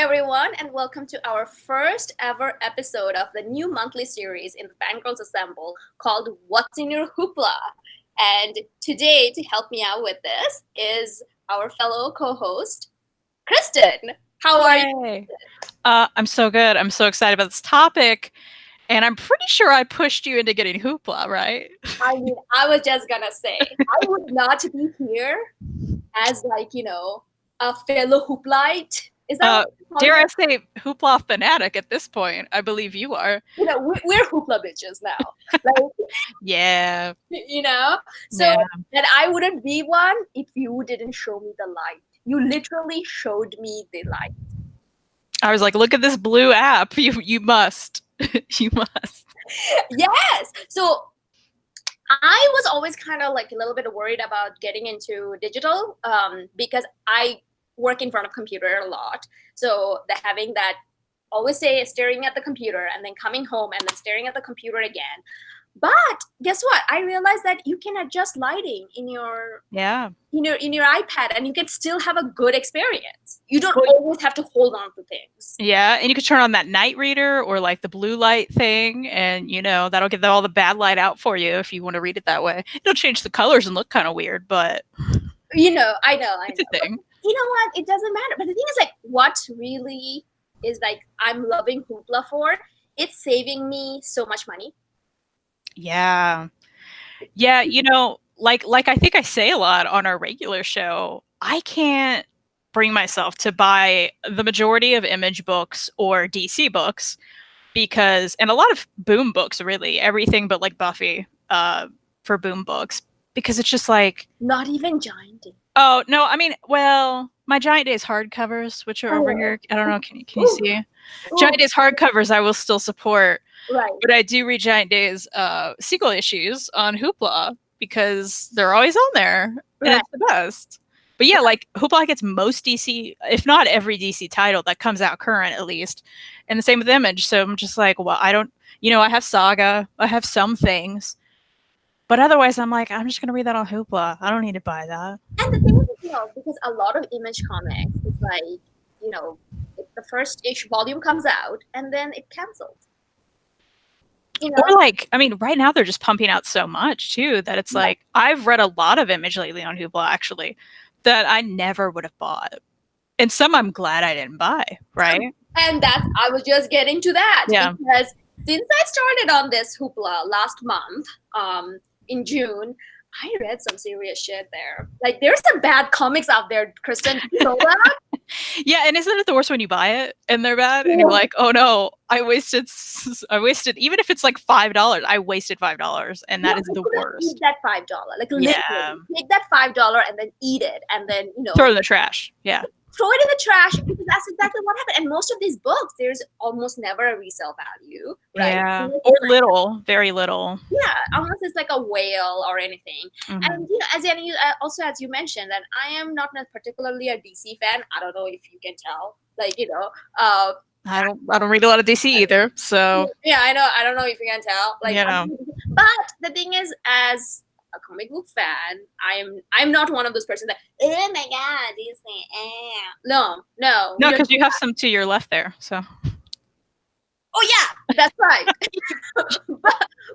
everyone, and welcome to our first ever episode of the new monthly series in the Fangirlz Assemble called What's in Your Hoopla? And today, to help me out with this, is our fellow co host, Kristen. How are you? Yay. I'm so good. I'm so excited about this topic. And I'm pretty sure I pushed you into getting Hoopla, right? I mean, I was just gonna say, I would not be here as, a fellow hooplite. Is that what you call Dare I it? say Hoopla fanatic at this point? I believe you are. We're hoopla bitches now. Like, Yeah. So Yeah. that I wouldn't be one if you didn't show me the light. You literally showed me the light. I was like, look at this blue app. You must. You must. Yes. So I was always kind of like a little bit worried about getting into digital because I work in front of computer a lot. So the having that always staring at the computer and then coming home and then staring at the computer again. But guess what? I realized that you can adjust lighting in your Yeah. in your iPad and you can still have a good experience. You don't always have to hold on to things. Yeah, and you could turn on that night reader or like the blue light thing, and that'll get all the bad light out for you if you want to read it that way. It'll change the colors and look kind of weird, but I know. it's a thing. But you know what? It doesn't matter. But the thing is, like, what really is like I'm loving Hoopla for? It's saving me so much money. Yeah. Yeah, like I think I say a lot on our regular show, I can't bring myself to buy the majority of Image books or DC books and a lot of Boom books, really, everything but like Buffy for Boom books, because it's just like, not even Giant Day. Oh no, I mean, well, my Giant Days hardcovers, which are over here, I don't know, can you see? Giant Days hardcovers I will still support. Right. But I do read Giant Days sequel issues on Hoopla because they're always on there, and it's the best. But yeah, like Hoopla gets most DC, if not every DC title that comes out current, at least, and the same with Image. So I'm just like, well, I don't, I have Saga, I have some things, but otherwise, I'm like, I'm just gonna read that on Hoopla. I don't need to buy that. And the thing is, because a lot of Image comics, it's like, the first issue volume comes out and then it cancels. Or like, I mean, right now they're just pumping out so much too that it's like I've read a lot of Image lately on Hoopla actually that I never would have bought, and some I'm glad I didn't buy. Right? And I was just getting to that because since I started on this Hoopla last month, in June, I read some serious shit there. Like, there's some bad comics out there, Kristen. You know that? Yeah, and isn't it the worst when you buy it and they're bad and you're like, oh no, I wasted, even if it's like $5, I wasted $5, and that is the worst. Eat that $5, like literally, take that $5 and then eat it, and then throw it in the trash. Yeah. Throw it in the trash, because that's exactly what happened. And most of these books, there's almost never a resale value, right? Yeah, or little, very little. Yeah, unless it's like a whale or anything. Mm-hmm. And as you mentioned, that I am not particularly a DC fan. I don't know if you can tell. I don't read a lot of DC either, so yeah, I know. I don't know if you can tell. But the thing is, as a comic book fan, I'm not one of those persons that, oh my god, Disney. No, because you have some to your left there. So. Oh yeah, that's right. but at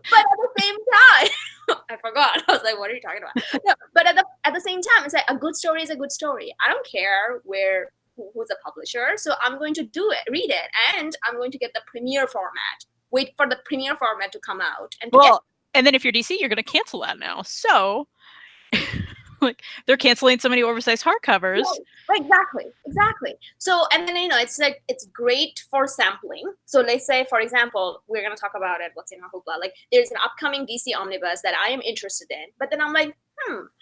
the same time, I forgot. I was like, what are you talking about? No, but at the same time, it's like a good story is a good story. I don't care who's a publisher, so I'm going to read it, and I'm going to get the premiere format. Wait for the premiere format to come out, and then if you're DC, you're going to cancel that now. So, like, they're canceling so many oversized hardcovers. Exactly. So, and then, it's like, it's great for sampling. So let's say, for example, we're going to talk about it, what's in our Hoopla. Like, there's an upcoming DC omnibus that I am interested in. But then I'm like,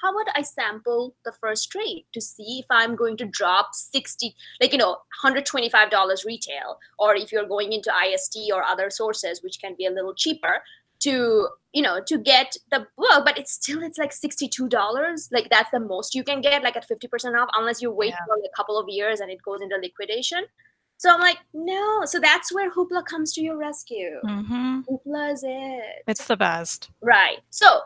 how about I sample the first trade to see if I'm going to drop $125 retail, or if you're going into IST or other sources, which can be a little cheaper, to get the book, but it's like $62. Like, that's the most you can get, like at 50% off, unless you wait for a couple of years and it goes into liquidation. So I'm like, no. So that's where Hoopla comes to your rescue. Mm-hmm. Hoopla is it. It's the best. Right. So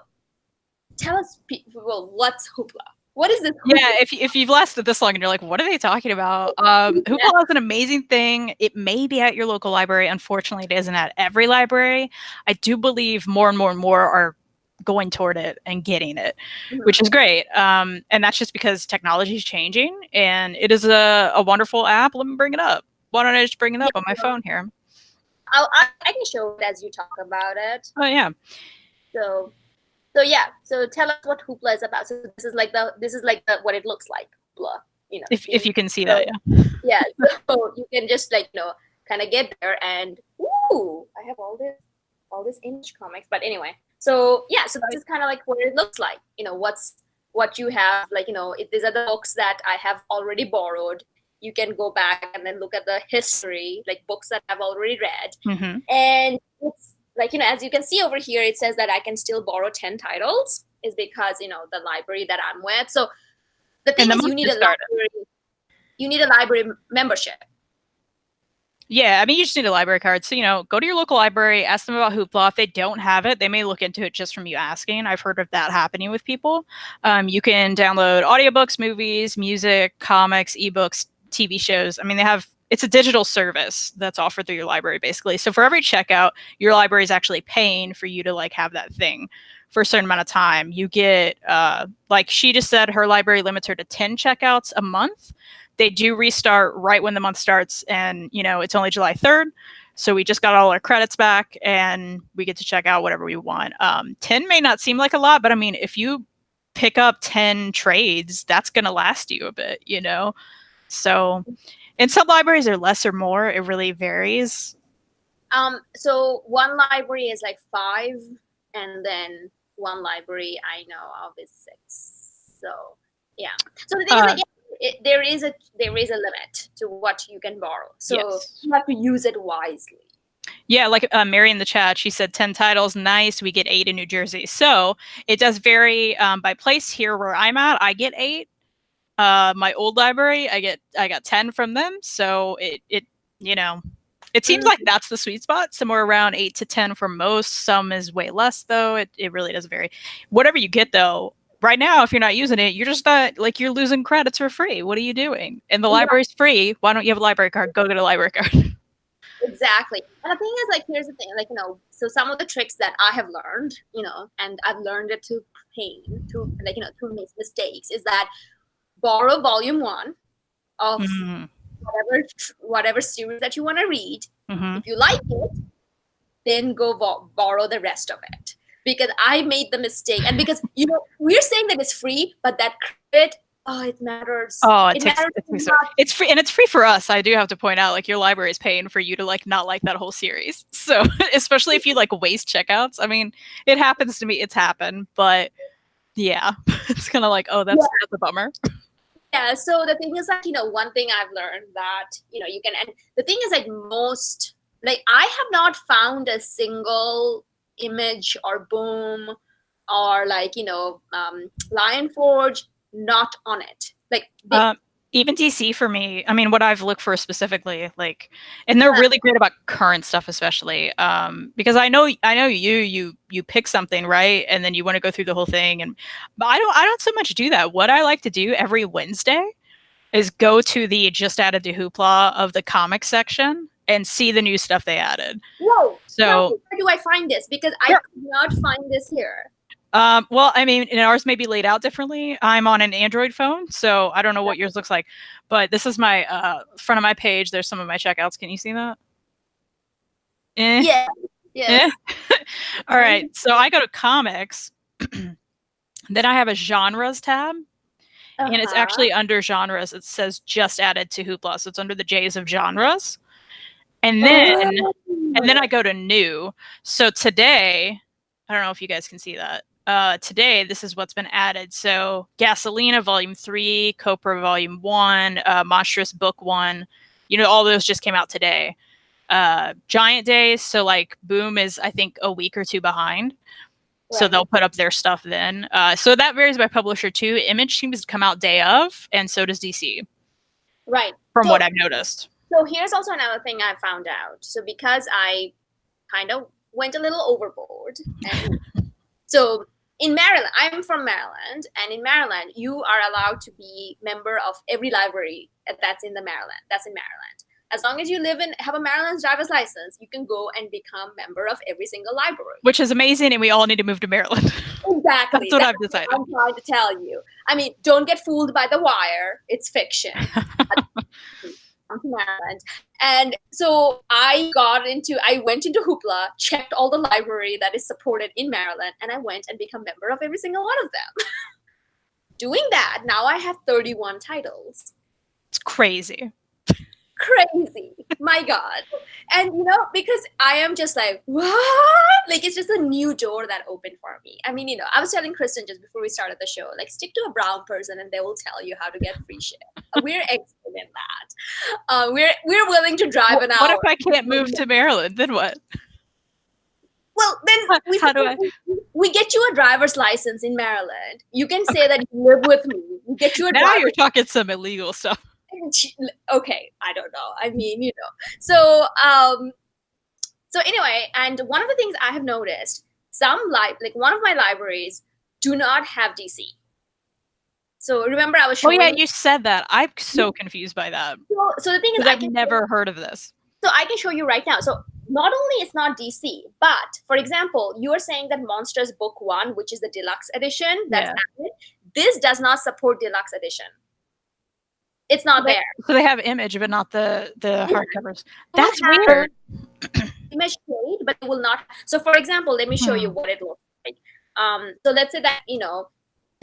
tell us, people, what's Hoopla? What is this? Yeah, if you've lasted this long and you're like, what are they talking about? Hoopla is an amazing thing. It may be at your local library. Unfortunately, it isn't at every library. I do believe more and more and more are going toward it and getting it, which is great. And that's just because technology is changing, and it is a wonderful app. Let me bring it up. Why don't I just bring it up on my phone here? I can show it as you talk about it. Oh yeah. So yeah. So tell us what Hoopla is about. So this is like the what it looks like. Hoopla, If you can see so, that, yeah. Yeah. So you can just kind of get there and I have all this image comics. But anyway, so yeah. So this is kind of like what it looks like. What you have. If these are the books that I have already borrowed. You can go back and then look at the history, like books that I've already read. Mm-hmm. And it's as you can see over here, it says that I can still borrow 10 titles is because, the library that I'm with. So the thing is you need a library membership. Yeah, I mean, you just need a library card. So, go to your local library, ask them about Hoopla. If they don't have it, they may look into it just from you asking. I've heard of that happening with people. You can download audiobooks, movies, music, comics, ebooks, TV shows. I mean, it's a digital service that's offered through your library, basically. So for every checkout, your library is actually paying for you to have that thing for a certain amount of time. You get, like she just said, her library limits her to 10 checkouts a month. They do restart right when the month starts, and it's only July 3rd, so we just got all our credits back and we get to check out whatever we want. 10 may not seem like a lot, but I mean, if you pick up 10 trades, that's going to last you a bit, so and some libraries are less or more. It really varies. So one library is like 5, and then one library I know of is 6. So yeah. So the thing is there is a limit to what you can borrow. So yes. You have to use it wisely. Yeah, like Mary in the chat, she said 10 titles. Nice. We get 8 in New Jersey. So it does vary by place. Here where I'm at, I get 8. My old library, I got 10 from them. So it seems like that's the sweet spot, somewhere around 8 to 10 for most. Some is way less though. It really does vary. Whatever you get though, right now, if you're not using it, you're just not you're losing credits for free. What are you doing? And the library's free. Why don't you have a library card? Go get a library card. Exactly. And the thing is, here's the thing, so some of the tricks that I have learned, and I've learned it through pain, through mistakes, is that borrow volume 1 of whatever series that you want to read. If you like it, then go borrow the rest of it. Because I made the mistake, and because we're saying that it's free, but that credit, it matters. It's free, and it's free for us. I do have to point out, your library is paying for you to not like that whole series. So especially if you waste checkouts. I mean, it happens to me. It's happened, but yeah, it's kind of that's a bummer. Yeah. So the thing is one thing I've learned that you can, and the thing is most I have not found a single image or Boom or Lion Forge not on it. Even DC for me, I mean, what I've looked for specifically, and they're really great about current stuff, especially because I know you pick something, right, and then you want to go through the whole thing, but I don't so much do that. What I like to do every Wednesday is go to the just added to Hoopla of the comic section and see the new stuff they added. Whoa! So where do I find this? Because I could not find this here. Well, I mean, and ours may be laid out differently. I'm on an Android phone, so I don't know what yours looks like. But this is my front of my page. There's some of my checkouts. Can you see that? Yeah. Yes. All right. So I go to comics. Then I have a genres tab. And it's actually under genres. It says just added to Hoopla. So it's under the J's of genres. And then I go to new. So today, I don't know if you guys can see that. Today, this is what's been added. So Gasolina Volume 3, Copra Volume 1, Monstrous Book 1. All those just came out today. Giant Days, so Boom is, I think, a week or 2 behind. Right. So they'll put up their stuff then. So that varies by publisher too. Image seems to come out day of, and so does DC. Right. From what I've noticed. So here's also another thing I found out. So because I kind of went a little overboard, and so in Maryland, I'm from Maryland, and in Maryland, you are allowed to be member of every library that's in Maryland. As long as you have a Maryland driver's license, you can go and become member of every single library. Which is amazing, and we all need to move to Maryland. Exactly. That's what I've decided. What I'm trying to tell you. I mean, don't get fooled by The Wire. It's fiction. To Maryland. And so I went into Hoopla, checked all the library that is supported in Maryland, and I went and became a member of every single one of them. Doing that, now I have 31 titles. It's crazy. Crazy. My God. And because I am just like, what? Like, it's just a new door that opened for me. I mean, I was telling Kristen just before we started the show, like, stick to a brown person and they will tell you how to get free shit. We're excellent in that. We're willing to drive an hour. What if I can't move to Maryland? Then what? Well, then we get you a driver's license in Maryland. You can say that you live with me. We get you a now you're talking some illegal stuff. Okay, I don't know. I mean, So anyway, and one of the things I have noticed, one of my libraries do not have DC. So remember, I was showing. Oh yeah, you said that. I'm so confused by that. So the thing is, I've never heard of this. So I can show you right now. So not only it's not DC, but for example, you are saying that Monsters Book 1, which is the deluxe edition, that's added, this does not support deluxe edition. It's not there. So they have Image, but not the hardcovers. That's weird. Image trade, but it will not. So for example, let me show you what it looks like. So let's say that, you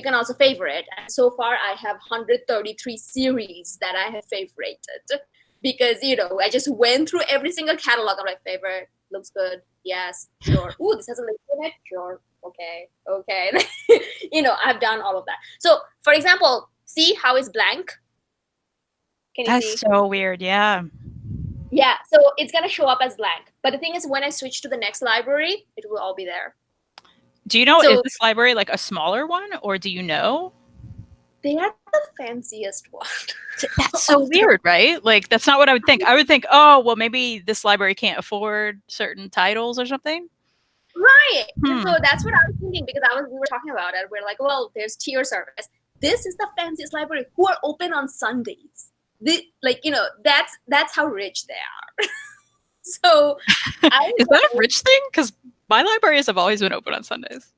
can also favorite. And so far, I have 133 series that I have favorited. Because, I just went through every single catalog of my favorite. Looks good. Yes. Sure. Ooh, this has a link in it. Sure. Okay. I've done all of that. So, for example, see how it's blank? Can you see? That's so weird. Yeah. Yeah. So it's going to show up as blank. But the thing is, when I switch to the next library, it will all be there. Do you know, is this library like a smaller one, or do you know? They are the fanciest one. That's so weird, right? Like, that's not what I would think. I would think, oh, well, maybe this library can't afford certain titles or something. Right. So that's what I was thinking, because we were talking about it. We're like, well, there's tier service. This is the fanciest library who are open on Sundays. That's how rich they are. So is that a rich thing? Because my libraries have always been open on Sundays.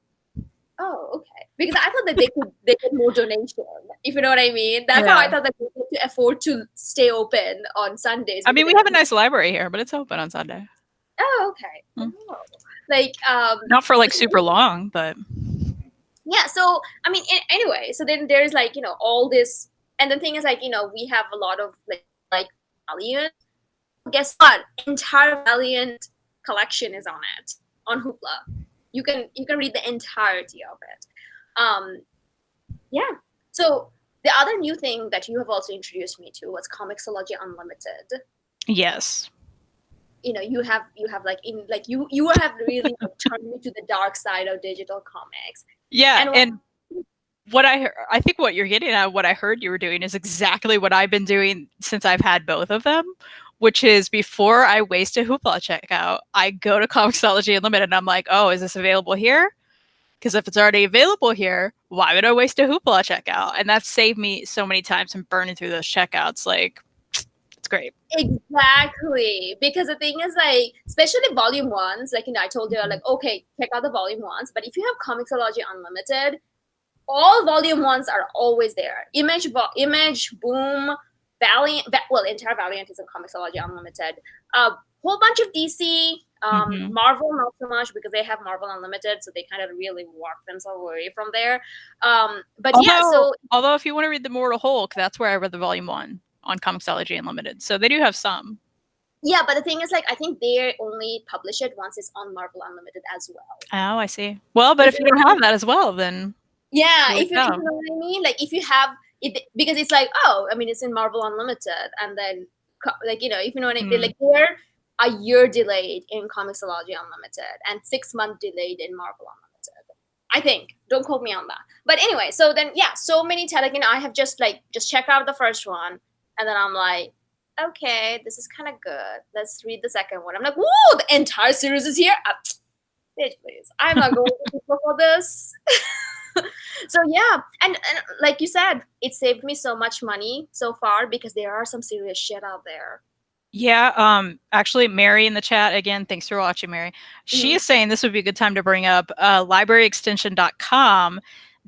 Oh, okay. Because I thought that they could more donation, if you know what I mean. That's how I thought that they could afford to stay open on Sundays. I mean, we have a nice library here, but it's open on Sunday. Oh, okay. Oh. Not for like super long, but yeah. So I mean, anyway. So then there's all this, and the thing is we have a lot of like Valiant. Guess what? Entire Valiant collection is on it on Hoopla. You can read the entirety of it. Yeah. So the other new thing that you have also introduced me to was Comixology Unlimited. Yes. You have you have really turned me to the dark side of digital comics. Yeah, and what I think what you're getting at, what I heard you were doing, is exactly what I've been doing since I've had both of them, which is before I waste a Hoopla checkout, I go to Comixology Unlimited and I'm like, oh, is this available here? Because if it's already available here, why would I waste a Hoopla checkout? And that's saved me so many times from burning through those checkouts. Like, it's great. Exactly. Because the thing is, especially volume ones, I told you, okay, check out the volume ones. But if you have Comixology Unlimited, all volume ones are always there. Image, Boom, Valiant. Entire Valiant is in Comixology Unlimited. Whole bunch of DC. Marvel not so much, because they have Marvel Unlimited, so they kind of really walk themselves away from there. Although if you want to read the Mortal Hulk, that's where I read the volume 1 on Comixology Unlimited. So they do have some. Yeah, but the thing is, I think they only publish it once it's on Marvel Unlimited as well. Oh, I see. Well, but if you don't have that as well, then if you know what I mean, if you have it, because it's it's in Marvel Unlimited, and then if you know what I mean, they're a year delayed in Comixology Unlimited and 6 month delayed in Marvel Unlimited. I think. Don't quote me on that. But anyway, so then so many I have just checked out the first one, and then I'm like, okay, this is kind of good. Let's read the second one. I'm like, whoa, the entire series is here. Bitch, please. I'm not going to people for this. So yeah, and like you said, it saved me so much money so far because there are some serious shit out there. Yeah, actually, Mary in the chat again. Thanks for watching, Mary. She is saying this would be a good time to bring up libraryextension.com.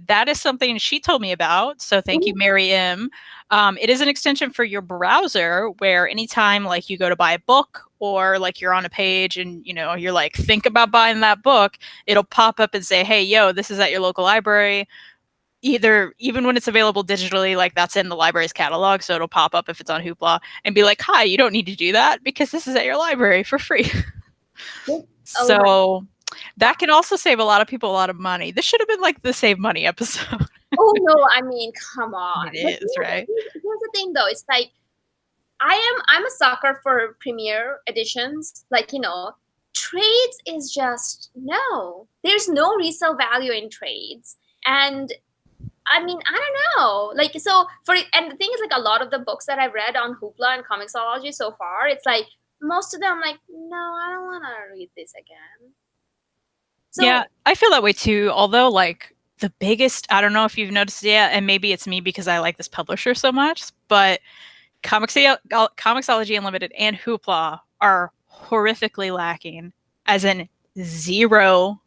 That is something she told me about. So thank you, Mary M. It is an extension for your browser where anytime like you go to buy a book or like you're on a page and you know you're like think about buying that book, it'll pop up and say, "Hey, yo, this is at your local library." Either even when it's available digitally, like that's in the library's catalog, so it'll pop up if it's on Hoopla and be like, "Hi, you don't need to do that because this is at your library for free." So that can also save a lot of people a lot of money. This should have been like the save money episode. Oh no, I mean, come on. It is, right? Here's the thing though, it's like I'm a sucker for premiere editions. Like, you know, trades is just no. There's no resale value in trades. And I mean, I don't know. Like, so and the thing is, like, a lot of the books that I've read on Hoopla and Comixology so far, it's like most of them, I'm like, no, I don't want to read this again. So, yeah, I feel that way too. Although, like, the biggest, I don't know if you've noticed it yet, and maybe it's me because I like this publisher so much, but Comixology Unlimited and Hoopla are horrifically lacking, as in zero,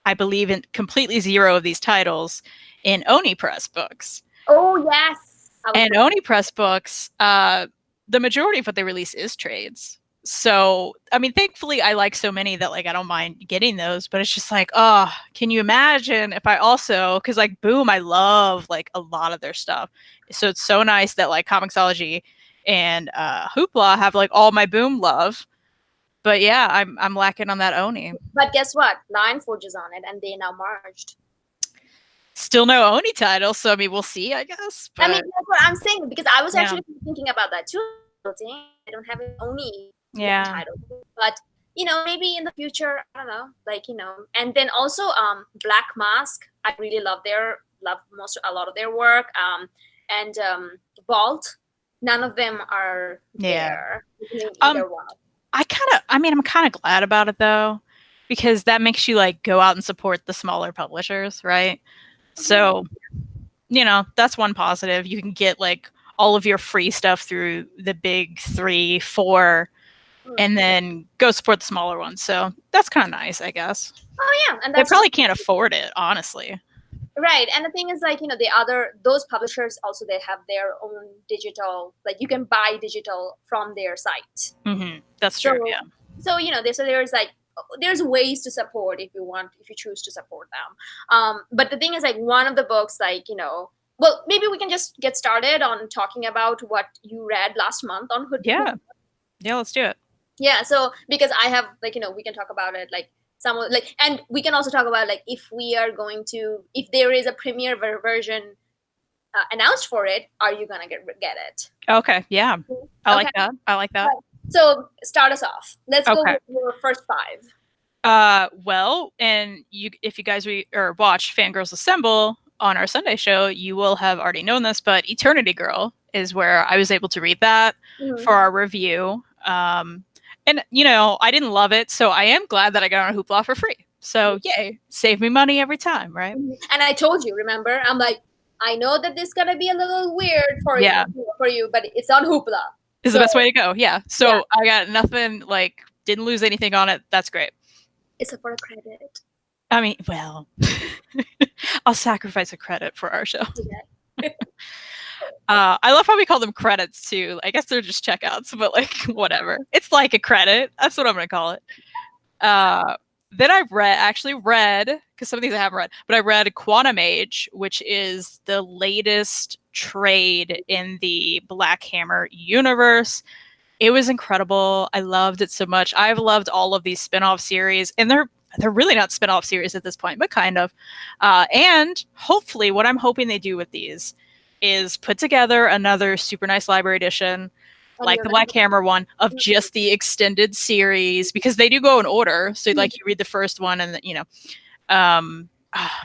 I believe in completely zero of these titles in Oni Press books. Oh, yes. And Oni Press books, the majority of what they release is trades. So, I mean, thankfully, I like so many that, like, I don't mind getting those. But it's just like, oh, can you imagine if I also, because, like, Boom, I love, like, a lot of their stuff. So it's so nice that, like, Comixology and Hoopla have, like, all my Boom love. But, yeah, I'm lacking on that Oni. But guess what? Lion Forge is on it, and they now merged. Still no Oni title, so I mean, we'll see, I guess. But I mean, that's what I'm saying, because I was actually thinking about that too. I don't have an Oni title, but you know, maybe in the future, I don't know, like, you know. And then also, Black Mask, I really love a lot of their work. And Vault, none of them are there. Either one. I'm kind of glad about it though, because that makes you like go out and support the smaller publishers, right? So, you know, that's one positive. You can get like all of your free stuff through the big 3, 4, and then go support the smaller ones. So that's kind of nice, I guess. Oh yeah, and they probably can't afford it, honestly. Right, and the thing is, like, you know, those publishers also, they have their own digital, like, you can buy digital from their site. Mm-hmm. That's true. Yeah. So you know, there's ways to support if you choose to support them. But the thing is, like, one of the books, like, you know, well, maybe we can just get started on talking about what you read last month on Hood. Yeah, let's do it. Yeah, so because I have, like, you know, we can talk about it, like, and we can also talk about, like, if there is a premiere version announced for it, are you gonna get it? Okay, yeah, I like that. Right. So start us off. Let's go with your first 5. Well, and if you guys watch Fangirlz Assemble on our Sunday show, you will have already known this, but Eternity Girl is where I was able to read that for our review. And, you know, I didn't love it, so I am glad that I got on Hoopla for free. So, yay, save me money every time, right? And I told you, remember? I'm like, I know that this is going to be a little weird for you, but it's on Hoopla. It's the best way to go, yeah. So, I got nothing, like, didn't lose anything on it. That's great. It's for a credit. I mean, well, I'll sacrifice a credit for our show. Yeah. I love how we call them credits too. I guess they're just checkouts, but like whatever. It's like a credit. That's what I'm gonna call it. Then I've read, because some of these I haven't read, but I read Quantum Age, which is the latest trade in the Black Hammer universe. It was incredible. I loved it so much. I've loved all of these spin-off series, and they're really not spin-off series at this point, but kind of. And hopefully what I'm hoping they do with these is put together another super nice library edition, like the Black Hammer one, of just the extended series, because they do go in order. So like you read the first one and you know,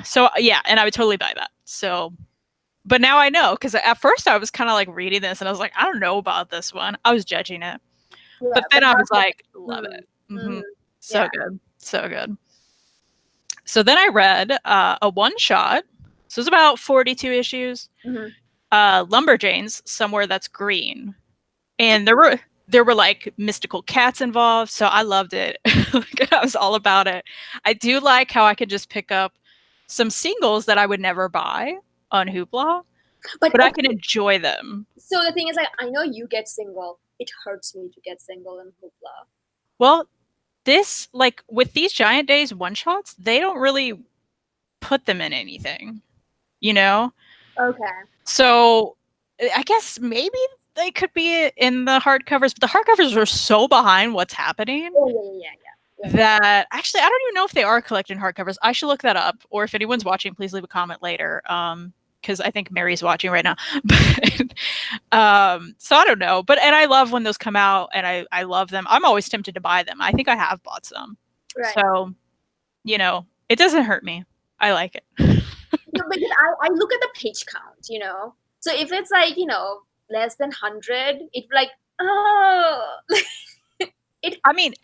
so yeah, and I would totally buy that. So, but now I know, because at first I was kind of like reading this and I was like, I don't know about this one. I was judging it, but then I was like, love it. So good. So good. So then I read a one shot. So it's about 42 issues. Mm-hmm. Lumberjanes, Somewhere That's Green. And there were like mystical cats involved, so I loved it. I was all about it. I do like how I could just pick up some singles that I would never buy on Hoopla, but okay. I can enjoy them. So the thing is, like, I know you get single. It hurts me to get single in Hoopla. Well, this, like with these Giant Days one shots, they don't really put them in anything, you know? Okay. So I guess maybe they could be in the hardcovers, but the hardcovers are so behind what's happening Oh yeah. that actually I don't even know if they are collected in hardcovers. I should look that up. Or if anyone's watching, please leave a comment later. Because I think Mary's watching right now. But so I don't know. But and I love when those come out, and I love them. I'm always tempted to buy them. I think I have bought some. Right. So, it doesn't hurt me. I like it. No, because I look at the page count, So if it's like, less than 100, it's like, oh. I mean,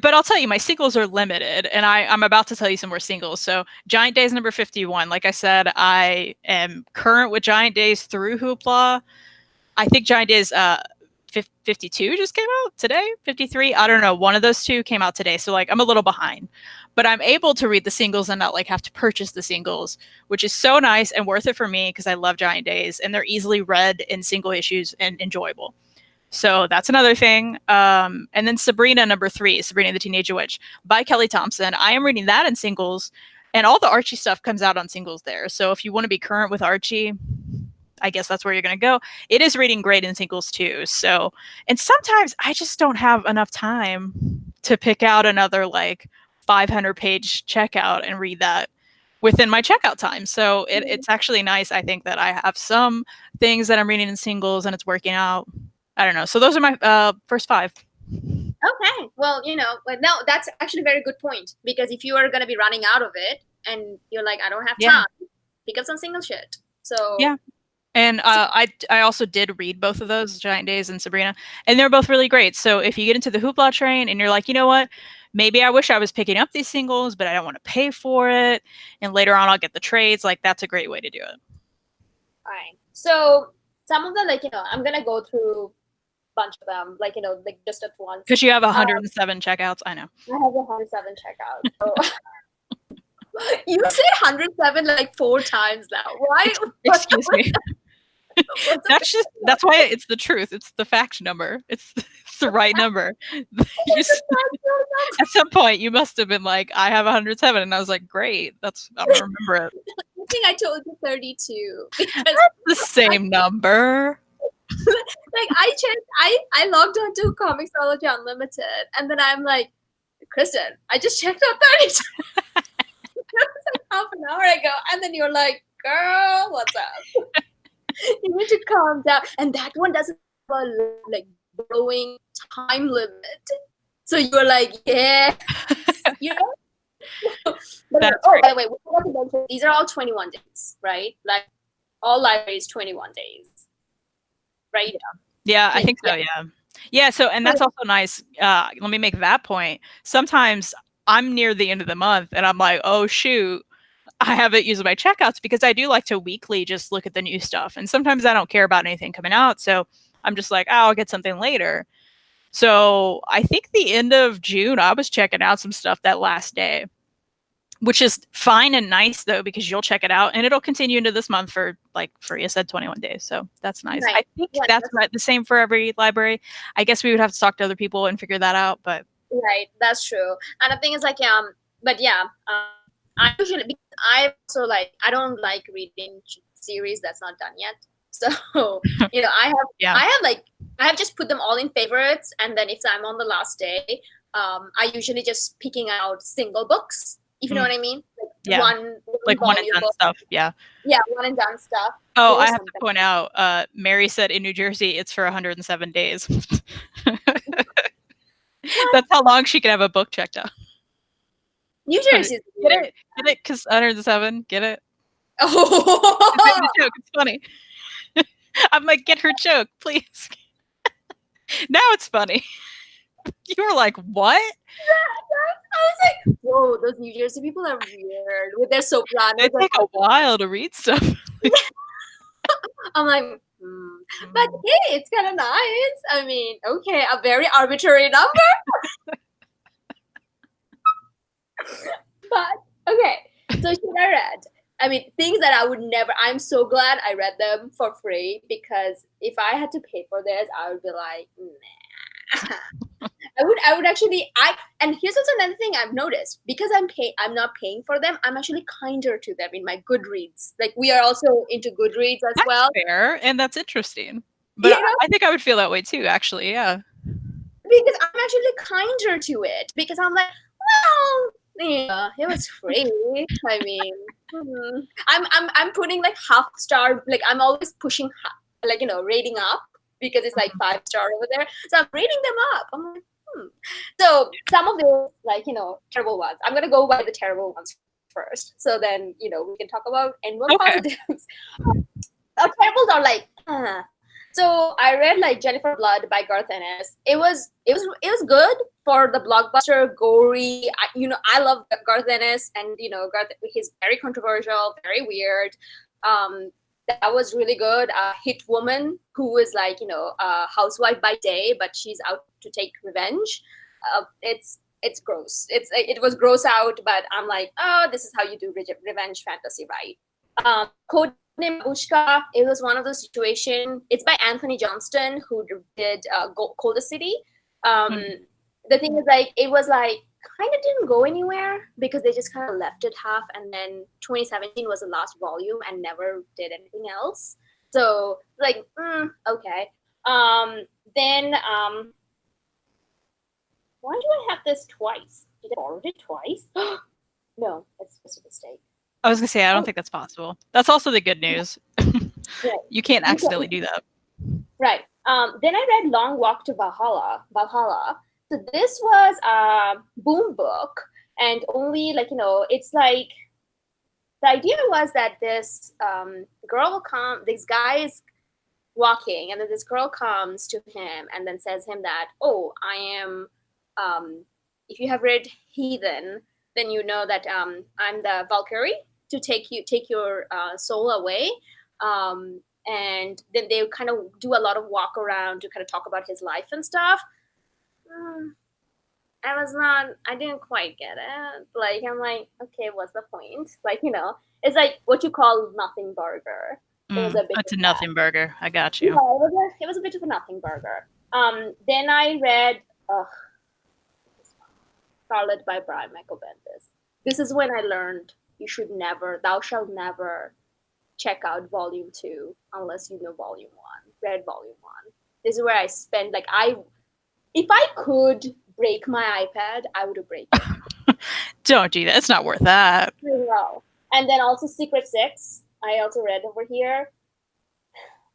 but I'll tell you, my singles are limited, and I'm about to tell you some more singles. So, Giant Days number 51. Like I said, I am current with Giant Days through Hoopla. I think Giant Days 52 just came out today. 53. I don't know. One of those two came out today. So, like, I'm a little behind. But I'm able to read the singles and not, like, have to purchase the singles, which is so nice and worth it for me because I love Giant Days, and they're easily read in single issues and enjoyable. So that's another thing. And then Sabrina number 3, Sabrina the Teenage Witch by Kelly Thompson. I am reading that in singles, and all the Archie stuff comes out on singles there. So if you want to be current with Archie, I guess that's where you're going to go. It is reading great in singles too. So, and sometimes I just don't have enough time to pick out another like 500 page checkout and read that within my checkout time. So it's actually nice. I think that I have some things that I'm reading in singles and it's working out. I don't know. So those are my first 5. Okay. Well, no, that's actually a very good point, because if you are going to be running out of it and you're like, I don't have time, pick up some single shit. So yeah. And I also did read both of those, Giant Days and Sabrina, and they're both really great. So if you get into the Hoopla train and you're like, you know what, maybe I wish I was picking up these singles, but I don't want to pay for it, and later on I'll get the trades, like that's a great way to do it. All right. So some of the, I'm going to go through a bunch of them, like just at once. Because you have 107 checkouts, I know. I have 107 checkouts. So. You said 107 like 4 times now. Why? Excuse me. That's why it's the truth. It's the fact number. It's the right number. At some point, you must have been like, "I have 107," and I was like, "Great, I'm gonna remember it." I think I told you 32. That's the same number. Like I checked, I logged on to Comixology Unlimited, and then I'm like, Kristen, I just checked out 32. That was like half an hour ago, and then you're like, girl, what's up? You need to calm down. And that one doesn't have a like growing time limit, so you're like, yeah, But by the way, we forgot to mention, these are all 21 days, right? Like all libraries 21 days, right? Yeah, I think so. Yeah. So, and that's also nice. Let me make that point. Sometimes I'm near the end of the month and I'm like, oh shoot, I haven't used my checkouts, because I do like to weekly just look at the new stuff. And sometimes I don't care about anything coming out. So I'm just like, oh, I'll get something later. So I think the end of June, I was checking out some stuff that last day, which is fine and nice though, because you'll check it out and it'll continue into this month for, like, for you said, 21 days. So that's nice. Right. I think that's the same for every library. I guess we would have to talk to other people and figure that out, but. Right, that's true. And the thing is, like, but yeah, I usually, because I also like, I don't like reading series that's not done yet. So I have just put them all in favorites, and then if I'm on the last day, I usually just picking out single books, if you know what I mean. Like one and done stuff. Yeah, one and done stuff. Oh, I have to point out, Mary said in New Jersey it's for 107 days. That's how long she can have a book checked out. New Jersey. Get it? Because 107. Get it? Oh, it's a joke. It's funny. I'm like, get her joke, please. Now it's funny. You were like, what? I was like, whoa, those New Jersey people are weird with their sopranos. It take a while to read stuff. I'm like, but hey, it's kind of nice. I mean, okay, a very arbitrary number. But okay, so should I read? I mean, things that I would never. I'm so glad I read them for free, because if I had to pay for this, I would be like, nah. I would actually. And here's also another thing I've noticed, because I'm not paying for them. I'm actually kinder to them in my Goodreads. Like, we are also into Goodreads as That's well. fair, and that's interesting. But You know, I think I would feel that way too, actually. Yeah. because I'm actually kinder to it, because I'm like, well, yeah, it was free. I mean, I'm putting like half star. Like, I'm always pushing like, rating up, because it's like 5-star over there. So I'm rating them up. I'm like, So some of those, like, terrible ones. I'm gonna go by the terrible ones first. So then, we can talk about and more Okay. positives. Terribles are like, So I read like Jennifer Blood by Garth Ennis. It was good for the blockbuster, gory. I love Garth Ennis, and Garth. He's very controversial, very weird. That was really good. Hit woman who is like a housewife by day, but she's out to take revenge. It's gross. It was gross out, but I'm like, oh, this is how you do revenge fantasy, right? Code Name Babushka. It was one of those situations. It's by Anthony Johnston, who did Coldest City. The thing is, like, it was like kind of didn't go anywhere, because they just kind of left it half, and then 2017 was the last volume and never did anything else. So like, okay. Then why do I have this twice? Did I borrow it twice? No, it's just a mistake. I was gonna say, I don't think that's possible. That's also the good news. Right. You can't accidentally do that. Right. Then I read Long Walk to Valhalla. So this was a boom book, and only, like, it's like, the idea was that this girl will come, this guy is walking, and then this girl comes to him and then says him that, oh, I am, if you have read Heathen, then you know that I'm the Valkyrie to take your soul away. And then they kind of do a lot of walk around to kind of talk about his life and stuff. I didn't quite get it. Like, I'm like, okay, what's the point? Like, it's like what you call nothing burger. It was a bit. It's a nothing burger. I got you. Yeah, it was a bit of a nothing burger. Then I read Scarlet by Brian Michael Bendis. This is when I learned thou shalt never check out volume 2 unless you know volume 1, read volume 1. This is where I spent, like, if I could break my iPad, I would have break it. Don't do that. It's not worth that. No. And then also Secret Six, I also read over here.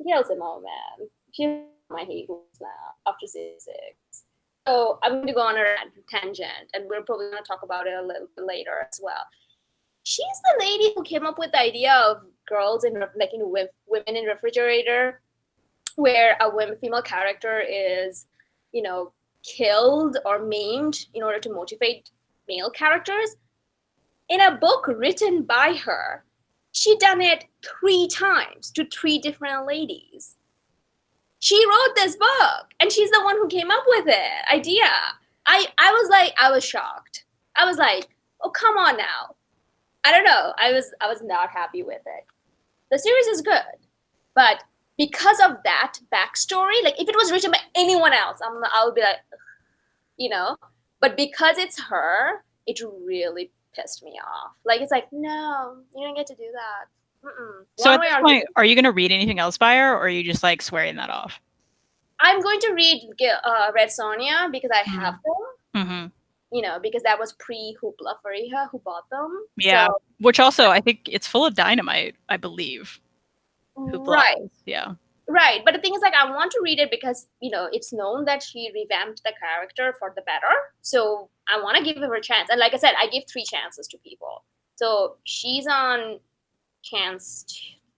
Gail's a mom, man. She's my hate now after Secret Six. So I'm going to go on a tangent, and we're probably going to talk about it a little bit later as well. She's the lady who came up with the idea of girls in, like, women in refrigerator, where a female character is, killed or maimed in order to motivate male characters. In a book written by her, she done it 3 times to 3 different ladies. She wrote this book, and she's the one who came up with it idea. I was shocked. I was like, oh, come on now. I don't know. I was not happy with it. The series is good, but because of that backstory, like, if it was written by anyone else, I would be like, But because it's her, it really pissed me off. Like, it's like, no, you don't get to do that. So at this point, are you going to read anything else by her, or are you just like swearing that off? I'm going to read Red Sonja, because I have them. Because that was pre-Hoopla Fariha who bought them. Yeah, so, which also, I think it's full of dynamite, I believe. Hoopla. Right. Yeah. Right. But the thing is, like, I want to read it because, it's known that she revamped the character for the better. So I want to give her a chance. And like I said, I give 3 chances to people. So she's on chance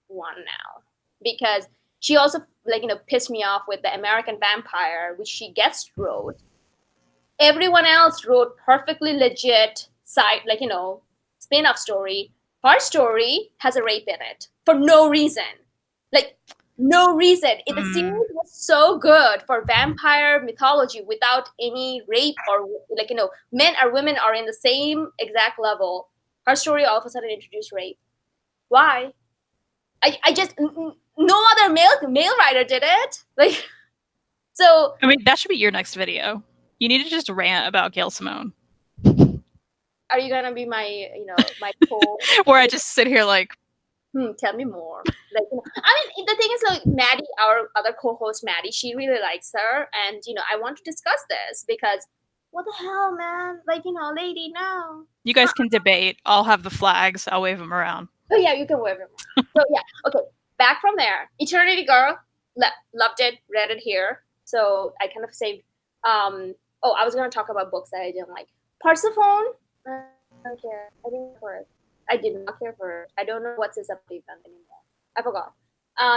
1 now, because she also, like, pissed me off with the American Vampire, which she guest wrote. Everyone else wrote perfectly legit side, like, spin-off story. Her story has a rape in it for no reason. Like, no reason. The series was so good for vampire mythology without any rape or, like, men or women are in the same exact level. Her story all of a sudden introduced rape. Why? I just, no other male writer did it. Like, so. I mean, that should be your next video. You need to just rant about Gail Simone. Are you gonna be my, my where I just sit here like, tell me more. Like, I mean, the thing is, like, Maddie, our other co-host Maddie, she really likes her, and I want to discuss this because what the hell, man? Like, lady, no. You guys can debate. I'll have the flags. I'll wave them around. Oh yeah, you can wave them. So yeah, okay. Back from there, Eternity Girl, loved it, read it here. So I kind of saved. I was gonna talk about books that I didn't like. Persephone. I don't care. I didn't care for it. I did not care for it. I don't know what's this event anymore. I forgot.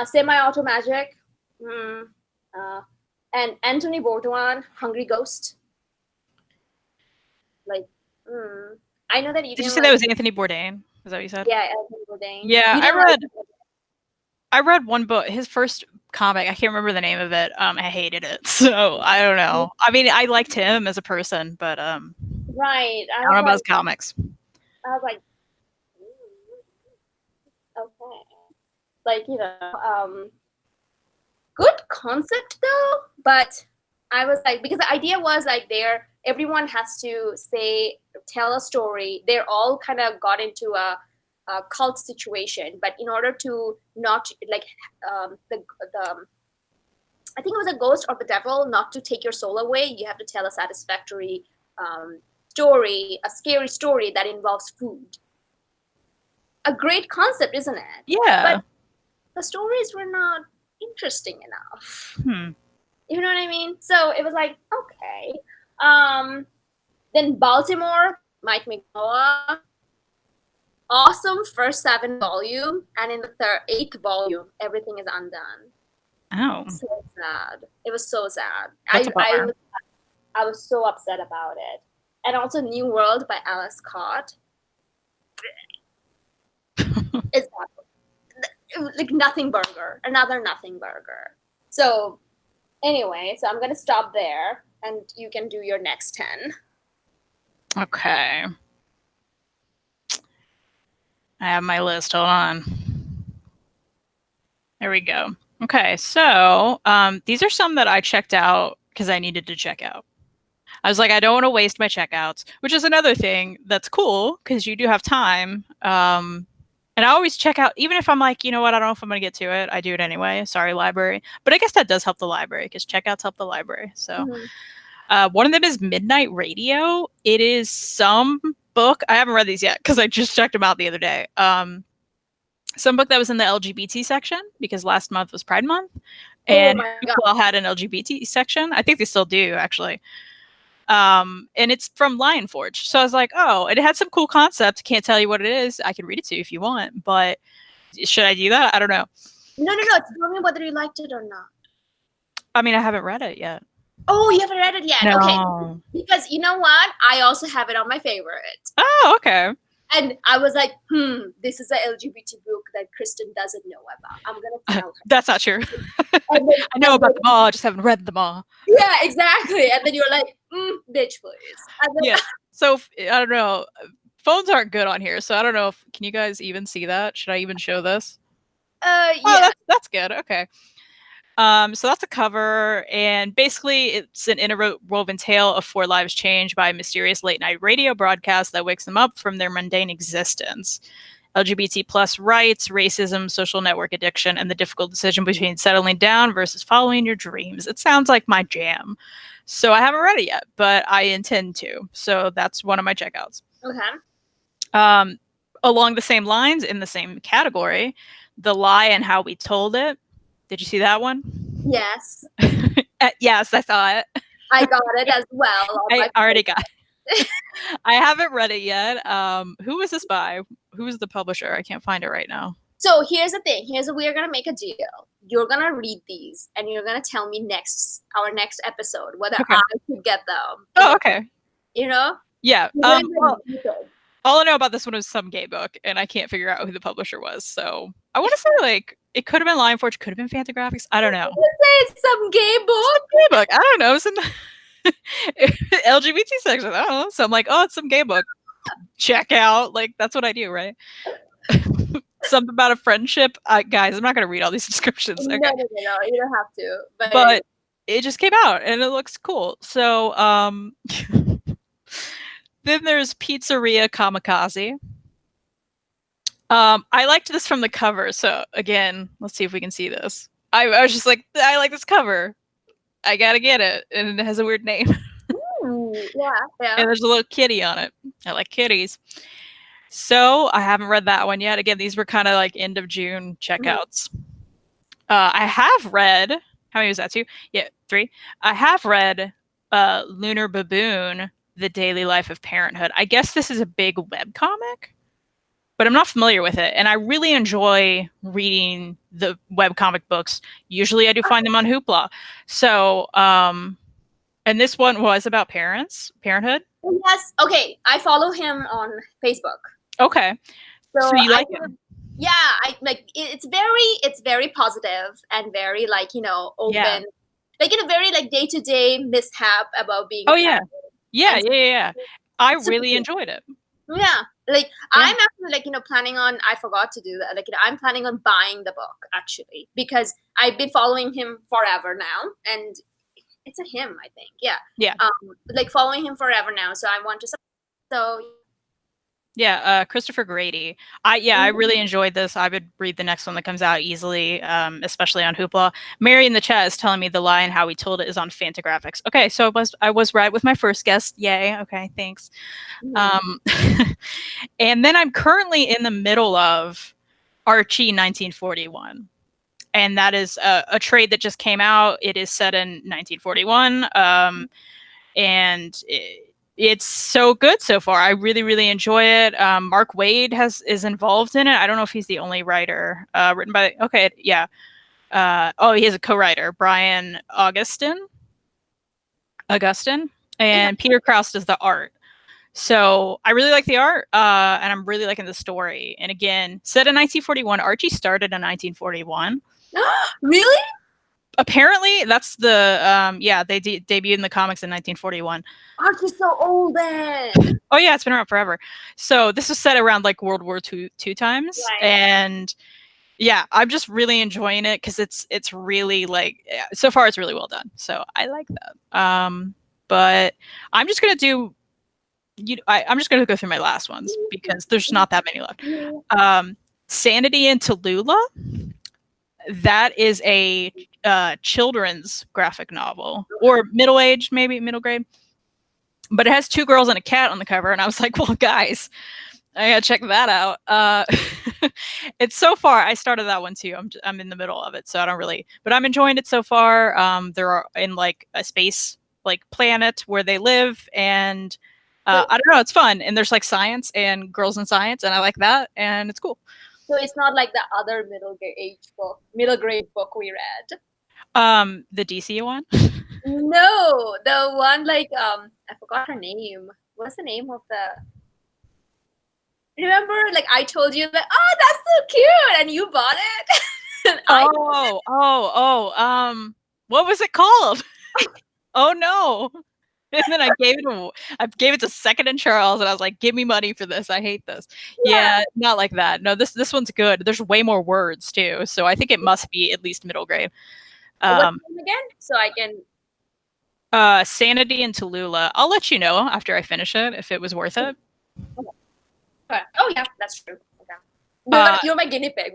Semi-auto magic. And Anthony Bourdain, Hungry Ghost. Like, I know that you. Did you say that was Anthony Bourdain? Is that what you said? Yeah, Anthony Bourdain. Yeah, I read one book. His first comic. I can't remember the name of it. I hated it. So I don't know. I mean, I liked him as a person, but right. I don't know about his comics. I was like, okay, like, good concept though, but I was like, because the idea was like everyone has to tell a story. They're all kind of got into a cult situation, but in order to not like I think it was a ghost or the devil not to take your soul away, you have to tell a satisfactory story, a scary story that involves food. A great concept, isn't it? Yeah. But the stories were not interesting enough. You know what I mean? So it was like, okay. Then Baltimore, Mike Mignola. Awesome first 7 volume, and in the 8th volume, everything is undone. Oh. So sad. It was so sad. I was so upset about it. And also New World by Alice Scott. It's like nothing burger. Another nothing burger. So anyway, I'm going to stop there, and you can do your next 10. Okay. I have my list. Hold on. There we go. Okay, so these are some that I checked out because I needed to check out. I was like, I don't want to waste my checkouts, which is another thing that's cool because you do have time. And I always check out, even if I'm like, you know what, I don't know if I'm going to get to it. I do it anyway. Sorry, library. But I guess that does help the library because checkouts help the library. So one of them is Midnight Radio. It is some book. I haven't read these yet because I just checked them out the other day. Some book that was in the LGBT section because last month was Pride Month. And Hoopla had an LGBT section. I think they still do, actually. And it's from Lion Forge. So I was like, oh, it had some cool concepts. Can't tell you what it is. I can read it to you if you want, but should I do that? I don't know. No. Tell me whether you liked it or not. I mean, I haven't read it yet. Oh, you haven't read it yet? No. Okay. Because you know what? I also have it on my favorite. Oh, okay. And I was like, this is an LGBT book that Kristen doesn't know about. I'm going to tell her. That's not true. I know about them all. I just haven't read them all. Yeah, exactly. And then you're like, bitch, please. Yeah. So, I don't know. Phones aren't good on here. So, I don't know. Can you guys even see that? Should I even show this? Yeah. Oh, that's good. Okay. So that's a cover, and basically it's an interwoven tale of 4 lives changed by a mysterious late-night radio broadcast that wakes them up from their mundane existence. LGBT plus rights, racism, social network addiction, and the difficult decision between settling down versus following your dreams. It sounds like my jam. So I haven't read it yet, but I intend to. So that's one of my checkouts. Okay. Along the same lines, in the same category, The Lie and How We Told It. Did you see that one? Yes. Yes, I saw it. I got it as well. I already got it. I haven't read it yet. Who is this by? Who is the publisher? I can't find it right now. So here's the thing. We're going to make a deal. you're gonna read these and you're gonna tell me our next episode whether Okay. I could get them. Oh, okay. You know? Yeah. Well, All I know about this one was some gay book, and I can't figure out who the publisher was. So I want to say like it could have been Lionforge, could have been Fantagraphics. I don't know. let's say it's some gay book. Some gay book. I don't know. Some LGBT section. I don't know. So I'm like, oh, it's some gay book. Check out. Like that's what I do, right? Something about a friendship. Guys, I'm not going to read all these descriptions. Okay. No, you don't have to. But it just came out, and it looks cool. So then there's Pizzeria Kamikaze. I liked this from the cover. So again, let's see if we can see this. I was just like, I like this cover. I gotta get it, and it has a weird name. Yeah. And there's a little kitty on it. I like kitties. So I haven't read that one yet. Again, these were kind of like end of June checkouts. I have read, how many was that, 2? Yeah, 3. I have read Lunar Baboon, The Daily Life of Parenthood. I guess this is a big webcomic, but I'm not familiar with it. And I really enjoy reading the webcomic books. Usually I do find them on Hoopla. So, and this one was about parenthood. Yes. Okay. I follow him on Facebook. Okay. So you like him? Yeah, I like it's very positive and very like, you know, open. Yeah. Like in a very like day-to-day mishap about being Yeah. I really enjoyed it. Yeah. Like I'm actually like, you know, planning on, I forgot to do that. Like, you know, I'm planning on buying the book actually because I've been following him forever now, and it's a him, I think. Yeah. Yeah. Like following him forever now, so I want to. So. Yeah, Christopher Grady. I really enjoyed this. I would read the next one that comes out easily, especially on Hoopla. Mary in the chat is telling me The Lie and How We Told It is on Fantagraphics. Okay, so I was right with my first guess. Yay. Okay, thanks. And then I'm currently in the middle of Archie 1941. And that is a trade that just came out. It is set in 1941. And it's so good so far. I really, really enjoy it. Mark Waid is involved in it. I don't know if he's the only writer. Written by he has a co-writer, Brian Augustin, and Peter Krause does the art. So I really like the art, and I'm really liking the story. And again, set in 1941. Archie started in 1941. Really? Apparently, that's the they debuted in the comics in 1941. Archie's so old then. Oh yeah, it's been around forever. So this was set around like World War II times, and yeah, I'm just really enjoying it because it's really like so far it's really well done. So I like that. But I'm just gonna do. I'm just gonna go through my last ones because there's not that many left. Sanity in Tallulah. That is a children's graphic novel, or middle-aged, maybe middle grade. But it has 2 girls and a cat on the cover, and I was like, well, guys, I gotta check that out. It's so far. I started that one too. I'm in the middle of it, so I don't really. But I'm enjoying it so far. They're in like a space like planet where they live, and I don't know. It's fun, and there's like science and girls in science, and I like that, and it's cool. So it's not like the other middle grade book we read. The DC one? No, the one like I forgot her name. What's the name of the? Remember, like I told you that, oh, that's so cute, and you bought it. What was it called? Oh no. And then I gave it to Second and Charles, and I was like, "Give me money for this. I hate this." Yeah, not like that. No, this one's good. There's way more words too, so I think it must be at least middle grade. What's the name again? So I can. Sanity in Tallulah. I'll let you know after I finish it if it was worth it. Okay. Oh yeah, that's true. Okay. You're my guinea pig.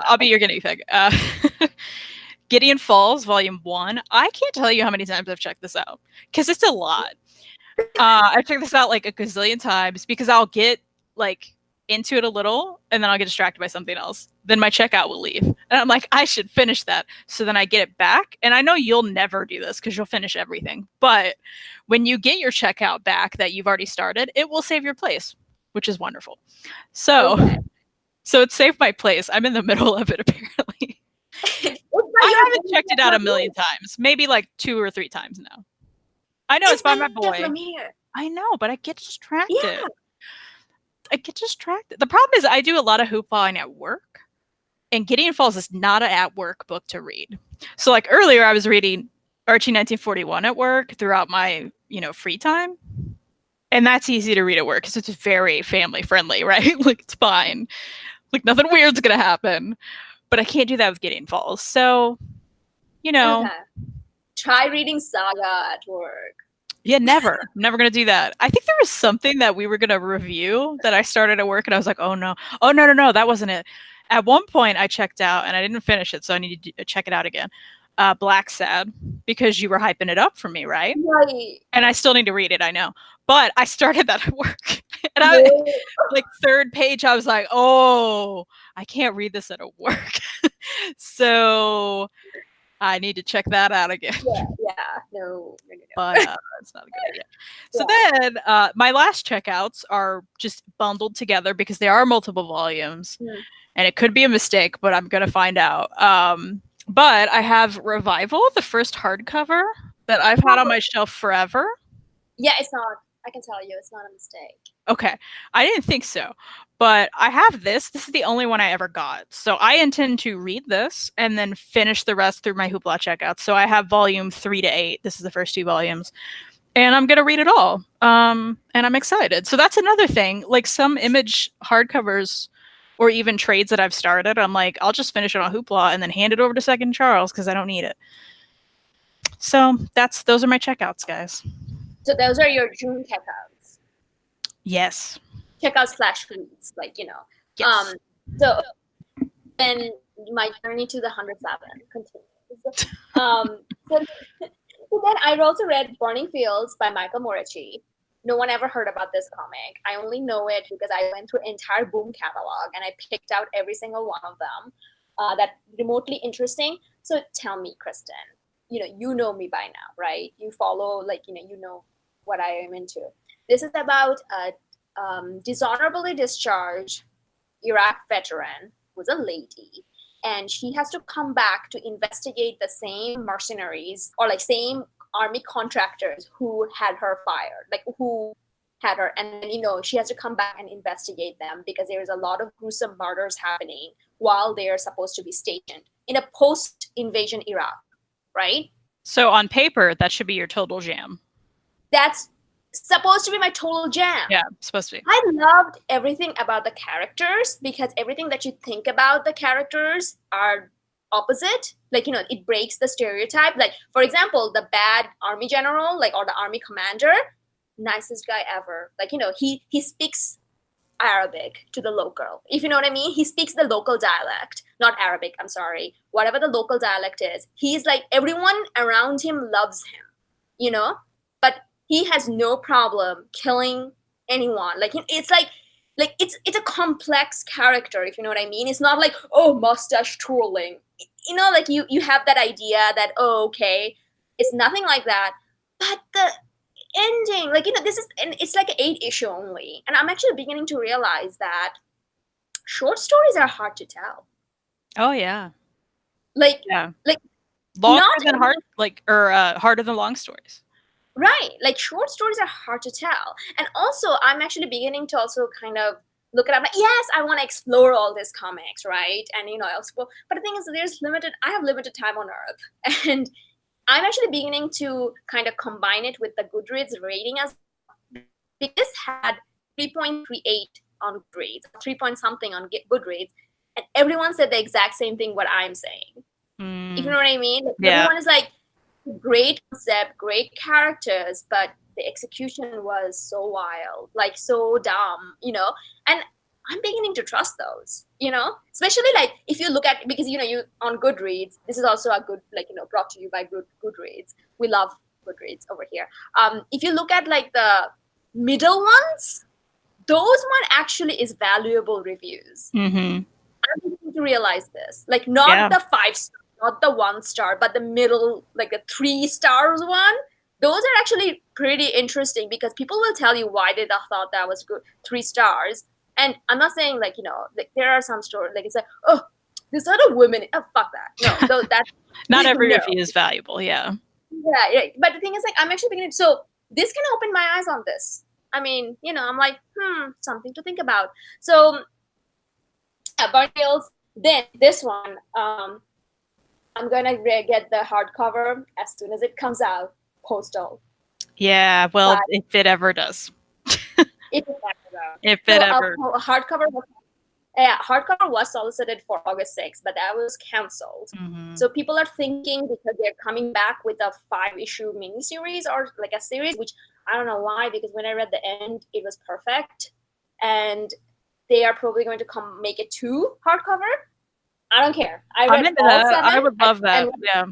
I'll be your guinea pig. Gideon Falls, Volume 1. I can't tell you how many times I've checked this out because it's a lot. I've checked this out like a gazillion times because I'll get like into it a little and then I'll get distracted by something else. Then my checkout will leave. And I'm like, I should finish that. So then I get it back. And I know you'll never do this because you'll finish everything. But when you get your checkout back that you've already started, it will save your place, which is wonderful. So it saved my place. I'm in the middle of it apparently. I haven't checked it out a million times. Maybe like 2 or 3 times now. I know it's by my boy. I know, but I get distracted. Yeah. I get distracted. The problem is I do a lot of hoopla at work, and Gideon Falls is not an at-work book to read. So like earlier I was reading Archie 1941 at work throughout my, free time. And that's easy to read at work because it's very family friendly, right? Like it's fine. Like nothing weird's going to happen. But I can't do that with Gideon Falls. So, Okay. Try reading Saga at work. Yeah, never. I'm never going to do that. I think there was something that we were going to review that I started at work and I was like, oh no. Oh, no. That wasn't it. At one point I checked out and I didn't finish it. So I need to check it out again. Black Sad, because you were hyping it up for me, right? Right. And I still need to read it, I know. But I started that at work. And I like third page, I was like, oh, I can't read this at work. So I need to check that out again. Yeah. No. But it's not a good idea. So then my last checkouts are just bundled together because they are multiple volumes. And it could be a mistake, but I'm going to find out. But I have Revival, the first hardcover that I've had on my shelf forever. Yeah, it's not. I can tell you, it's not a mistake. Okay. I didn't think so. But I have this. This is the only one I ever got. So I intend to read this and then finish the rest through my Hoopla checkout. So I have volume 3 to 8. This is the first 2 volumes. And I'm going to read it all. And I'm excited. So that's another thing. Like some Image hardcovers or even trades that I've started, I'm like, I'll just finish it on Hoopla and then hand it over to Second Charles because I don't need it. So those are my checkouts, guys. So those are your June checkouts. Yes. Checkouts / reads, like, Yes. So then my journey to the 107 continues. So then I also read Burning Fields by Michael Moriarty. No one ever heard about this comic. I only know it because I went through entire Boom catalog and I picked out every single one of them that remotely interesting. So tell me, Kristen, you know me by now, right? You follow, you know what I am into. This is about a dishonorably discharged Iraq veteran who's a lady, and she has to come back to investigate the same mercenaries or same army contractors who had her fired, who had her, and then she has to come back and investigate them because there is a lot of gruesome murders happening while they are supposed to be stationed in a post-invasion Iraq, right? So on paper, that should be your total jam. That's supposed to be my total jam. Yeah, supposed to be. I loved everything about the characters because everything that you think about the characters are opposite. It breaks the stereotype. Like, for example, the bad army general, or the army commander, nicest guy ever. He speaks Arabic to the local, if you know what I mean. He speaks the local dialect, not Arabic, I'm sorry. Whatever the local dialect is. He's everyone around him loves him, but he has no problem killing anyone. It's a complex character, if you know what I mean. It's not mustache twirling. You have that idea that, okay, it's nothing like that. But the ending, it's an 8 issue only. And I'm actually beginning to realize that short stories are hard to tell. Oh, yeah. Longer than harder than long stories. Right. Short stories are hard to tell. And also, I'm actually beginning to also kind of look at it. Yes, I want to explore all these comics, right? And, explore. But the thing is, I have limited time on Earth. And I'm actually beginning to kind of combine it with the Goodreads rating as because this had 3.38 on Goodreads, 3 point something on Goodreads. And everyone said the exact same thing what I'm saying. If you know what I mean? Everyone is great concept, great characters, but the execution was so wild, so dumb, and I'm beginning to trust those, especially if you look at, because you on Goodreads, this is also a good brought to you by Goodreads. We love Goodreads over here. If you look at the middle ones, those one actually is valuable reviews. I'm beginning to realize this, not the 5-star, not the 1-star, but the middle, the 3 stars one. Those are actually pretty interesting because people will tell you why they thought that was good. 3 stars. And I'm not saying there are some stories it's This other woman, oh, fuck that. No, that's Not every no. review is valuable. Yeah. Yeah. But the thing is, like, I'm actually beginning. So this kind of opened my eyes on this. I mean, I'm like, something to think about. So, Fangirlz. Then this one, I'm gonna get the hardcover as soon as it comes out. Postal. Yeah. Well, if it ever does. If it ever does. If it ever. Hardcover. Yeah, hardcover was solicited for August 6th, but that was canceled. Mm-hmm. So people are thinking because they're coming back with a 5-issue miniseries or like a series, which I don't know why, because when I read the end, it was perfect. And they are probably going to make it 2 hardcover. I don't care. I'm into that. I would love that. Yeah.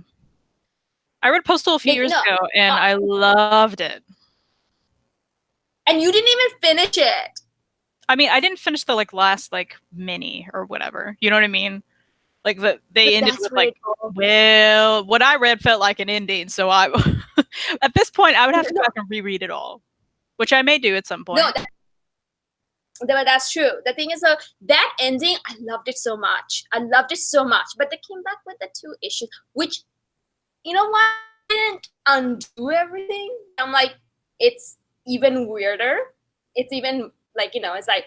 I read Postal a few years ago, and I loved it. And you didn't even finish it. I mean, I didn't finish the last mini or whatever. You know what I mean? Like they ended with well, what I read felt like an ending. So I, at this point, I would have to go back and reread it all, which I may do at some point. No, that's true. The thing is, that ending, I loved it so much. But they came back with the 2 issues, which, you know what, didn't undo everything. I'm like, it's even weirder. It's even like, it's like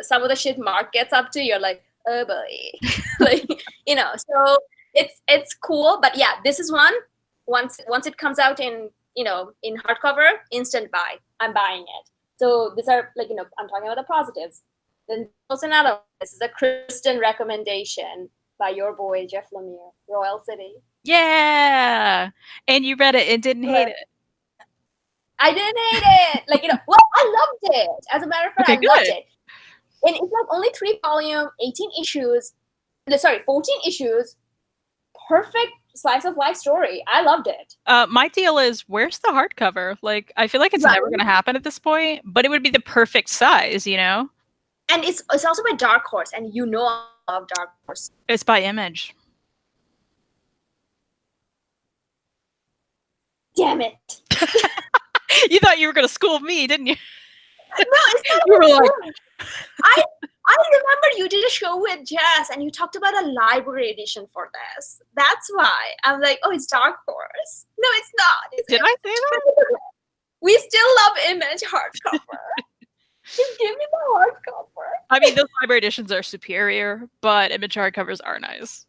some of the shit Mark gets up to, you're like, oh boy. So it's cool. But yeah, this is one. Once it comes out in hardcover, instant buy. I'm buying it. So these are I'm talking about the positives. Then also another one. This is a Kristen recommendation by your boy Jeff Lemire, Royal City. Yeah, and you read it and didn't hate it. I didn't hate it. Well, I loved it. As a matter of fact, I loved it. And it's like only 3 volume, 18 issues. 14 issues. Perfect slice of life story. I loved it. My deal is, where's the hardcover? Like, I feel like it's never going to happen at this point, but it would be the perfect size, And it's also by Dark Horse, and I love Dark Horse. It's by Image. Damn it. You thought you were going to school me, didn't you? No, it's not. You were like... I remember you did a show with Jess and you talked about a library edition for this. That's why I'm like, oh, it's Dark Horse. No, it's not. Did I say that? We still love Image hardcover. Just give me the hardcover. I mean, those library editions are superior, but Image hardcovers are nice.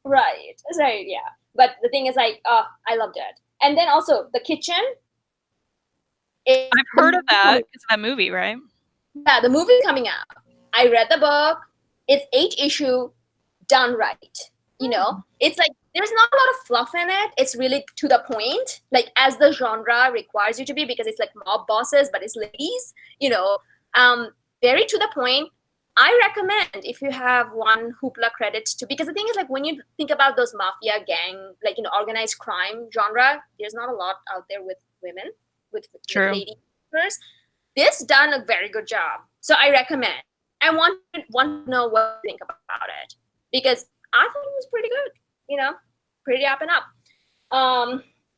Right. Yeah. But the thing is, I loved it. And then also the kitchen. I've heard of that. It's that movie, right? Yeah, the movie's coming out. I read the book. It's 8 issue, done right. It's like there's not a lot of fluff in it. It's really to the point, like as the genre requires you to be, because it's like mob bosses, but it's ladies. Very to the point. I recommend if you have one Hoopla credit to, because the thing is, like, when you think about those mafia gang, organized crime genre, there's not a lot out there with women, with lady characters. This done a very good job. So I recommend. I want to know what you think about it, because I thought it was pretty good, pretty up and up.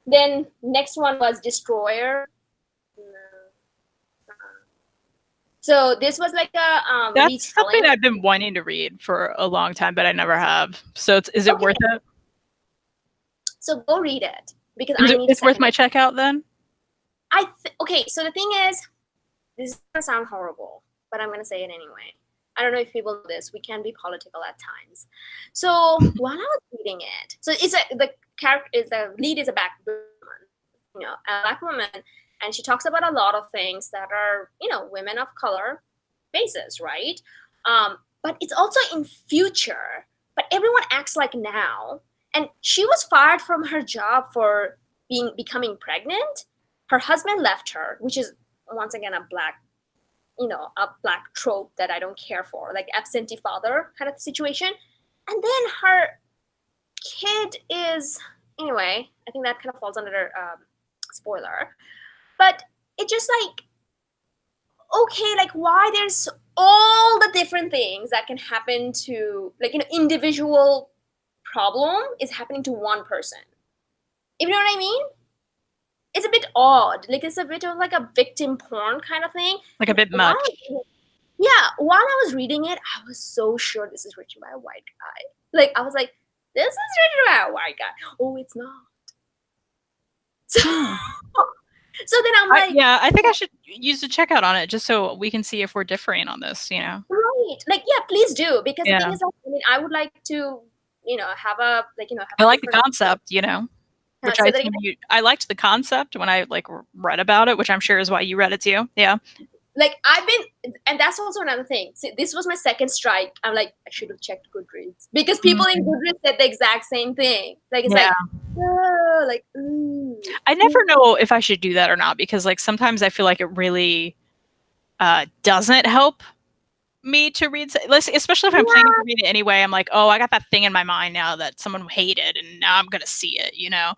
Then next one was Destroyer. So this was like a that's something I've been wanting to read for a long time, but I never have. So is it worth it? So go read it, because it's worth my checkout then. Okay. So the thing is, this is gonna sound horrible, but I'm gonna say it anyway. I don't know if people know this. We can be political at times. So while I was reading it, so the lead is a black woman, a black woman, and she talks about a lot of things that are, women of color faces, right? But it's also in future. But everyone acts like now. And she was fired from her job for becoming pregnant. Her husband left her, which is once again a black trope that I don't care for, like absentee father kind of situation. And then her kid is, anyway, I think that kind of falls under spoiler. But it just okay, why there's all the different things that can happen to, individual problem is happening to one person. You know what I mean? It's a bit odd. It's a bit of a victim porn kind of thing. Like a bit much. Yeah. While I was reading it, I was so sure this is written by a white guy. Like, I was like, this is written about a white guy. Oh, it's not. So, so then I'm like, I think I should use a checkout on it just so we can see if we're differing on this, you know? right. Like, yeah, please do. Because the Yeah. thing is, like, I mean, I would like to, have a, like, have I a like the different- concept, you know? Which say I that assume again? I liked the concept when I like read about it, which I'm sure is why you read it too. Yeah. Like, and that's also another thing. See, this was my second strike. I'm like, I should have checked Goodreads because people in Goodreads said the exact same thing. Like, it's like, oh, like, I never know if I should do that or not because like sometimes I feel like it really doesn't help me to read, especially if I'm planning to read it anyway. I'm like, oh, I got that thing in my mind now that someone hated, and now I'm gonna see it, you know.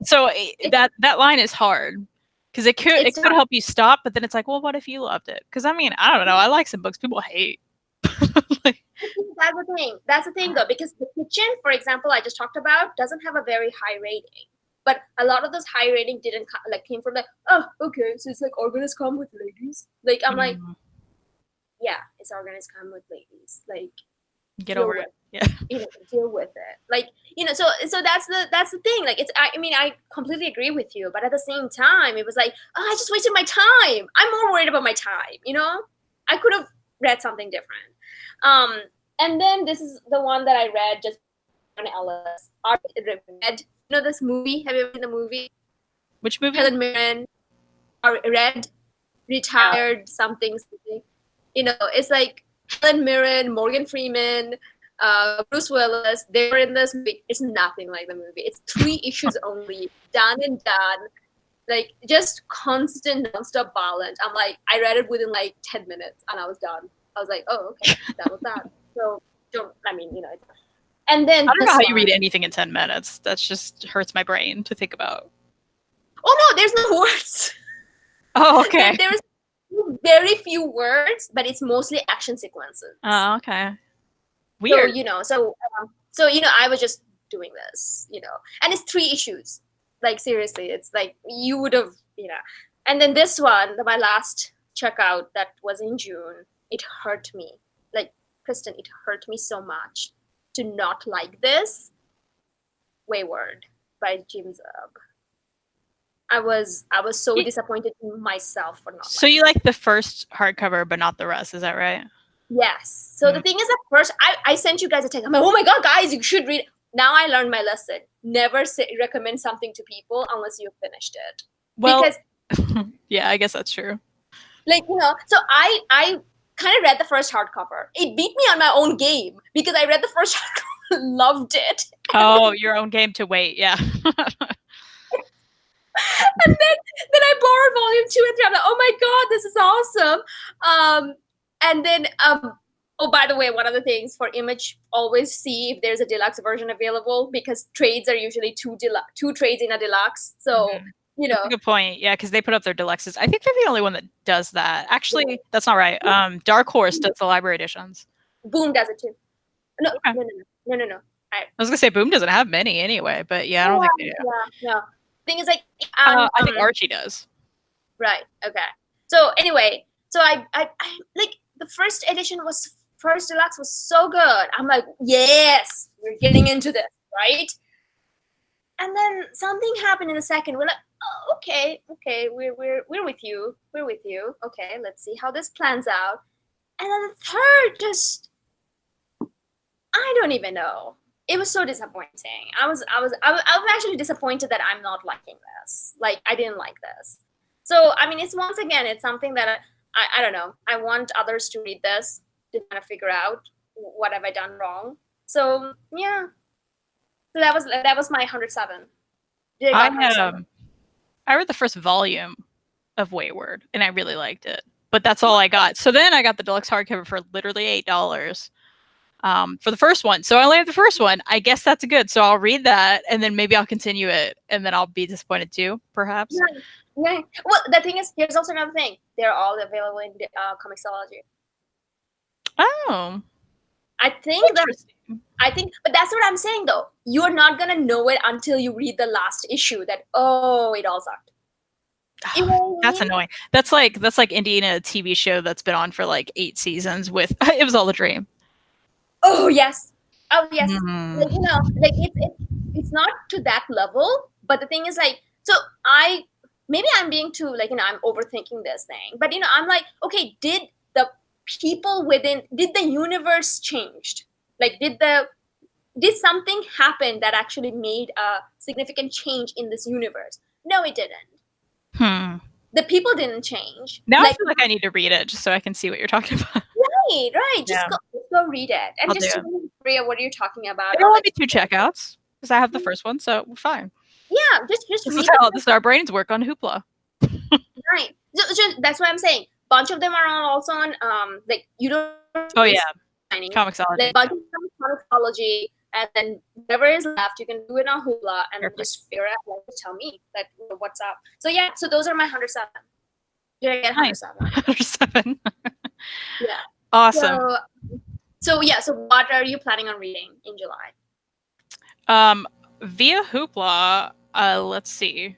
So that line is hard because it could help you stop, but then it's like, well, what if you loved it? Because I mean, I don't know. I like some books people hate. Like, that's the thing though, because The Kitchen, for example, I just talked about, doesn't have a very high rating. But a lot of those high rating came from like, oh, okay, so it's like Organist Come with Ladies. Like, I'm like, yeah, it's Organist Come with Ladies. Like, get over it. Yeah, deal with it. Like, so that's the thing. Like, I mean, I completely agree with you, but at the same time, it was like, oh, I just wasted my time. I'm more worried about my time. I could have read something different. And then this is the one that I read just on Ellis. I read, this movie. Have you ever seen the movie? Which movie? Helen Mirren. Read, retired, something. It's like Helen Mirren, Morgan Freeman, Bruce Willis. They were in this movie. It's nothing like the movie. It's 3 issues only, done and done. Like, just constant nonstop violence. I'm like, I read it within like 10 minutes and I was done. I was like, oh, okay, that was that. So, and then I don't know how you read anything in 10 minutes. That just hurts my brain to think about. Oh, no, there's no words. Oh, okay. There's very few words, but it's mostly action sequences. Oh, okay. Weird. So, I was just doing this, and it's 3 issues. Like, seriously, it's like you would have, And then this one, my last checkout that was in June, it hurt me. Like, Kristen, it hurt me so much to not like this. Wayward by Jim Zub. I was so disappointed in myself for not. So you like the first hardcover, but not the rest, is that right? Yes. So the thing is, at first, I sent you guys a text. I'm like, oh my god, guys, you should read. Now I learned my lesson. Never recommend something to people unless you've finished it. Well, because yeah, I guess that's true. Like, so I kind of read the first hardcover. It beat me on my own game because I read the first hardcover, loved it. Oh, your own game to wait, yeah. And then I borrowed volume 2 and 3. I'm like, oh my god, this is awesome. And then oh, by the way, one of the things for Image, always see if there's a deluxe version available because trades are usually 2 trades in a deluxe. So That's a good point. Yeah, because they put up their deluxes. I think they're the only one that does that. Actually, that's not right. Dark Horse does the library editions. Boom does it too. No. I was gonna say Boom doesn't have many anyway, but yeah, I don't think they do. Yeah. Thing is, like, I think Archie does. Right. Okay. So anyway, so I like the first deluxe was so good. I'm like, yes, we're getting into this, right? And then something happened in the second. We're like, oh, okay, we're with you. We're with you. Okay, let's see how this plans out. And then the third, just I don't even know. It was so disappointing. I was actually disappointed that I'm not liking this. Like, I didn't like this. So I mean, it's something that I don't know. I want others to read this to kind of figure out what have I done wrong. So yeah. So that was my 107. I read the first volume of Wayward and I really liked it, but that's all I got. So then I got the deluxe hardcover for literally $8 for the first one. So I only have the first one. I guess that's good. So I'll read that and then maybe I'll continue it and then I'll be disappointed too, perhaps. Yeah. Well, the thing is, here's also another thing. They're all available in Comixology. Oh. I think, but that's what I'm saying though. You're not gonna know it until you read the last issue. That it all sucked. That's annoying. That's like Indiana TV show that's been on for like 8 seasons with It Was All a Dream. Oh yes, Oh yes, Mm. like like it's not to that level, but the thing is like, so I maybe I'm being too like I'm overthinking this thing, but I'm like, okay, did the people within did the universe changed? Like did something happen that actually made a significant change in this universe? No, it didn't. Hmm. The people didn't change. Now I Like feel like I need to read it just so I can see what you're talking about. right, Yeah. just go read it and I'll just do. tell me, Maria, what are you talking about? There Or will like, be 2 checkouts because I have the first one, so we're fine. yeah, just This is read it. how our brains work on Hoopla. Right. That's what I'm saying. Bunch of them are also on like you don't Oh yeah, signing Comixology. like bunch of them on Comixology, and then whatever is left you can do it on Hoopla and Perfect. just figure out like just tell me that what's up. So yeah, so those are my 107. Did I get 107? 107. Yeah. Awesome. So yeah, so what are you planning on reading in July? Via Hoopla, let's see.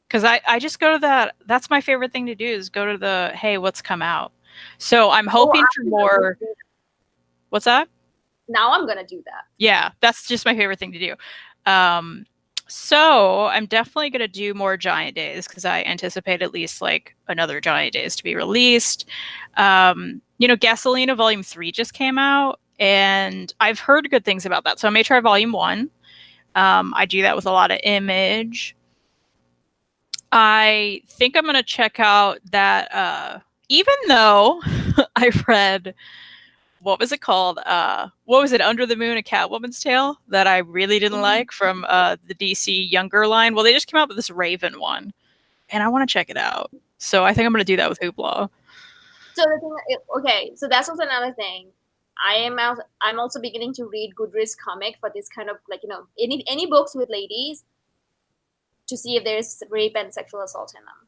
Because I just go to that. That's my favorite thing to do is go to the, hey, what's come out. So I'm hoping for more. What's that? Now I'm going to do that. Yeah, that's just my favorite thing to do. So I'm definitely going to do more Giant Days because I anticipate at least like another Giant Days to be released. Gasolina Volume 3 just came out, and I've heard good things about that. So I may try Volume 1. I do that with a lot of Image. I think I'm going to check out that, even though I read, what was it called? What was it? Under the Moon, A Catwoman's Tale that I really didn't like from the DC Younger line. Well, they just came out with this Raven one, and I want to check it out. So I think I'm going to do that with Hoopla. So the thing, okay, so that's also another thing. I'm also beginning to read Goodreads comic for this kind of like any books with ladies to see if there's rape and sexual assault in them.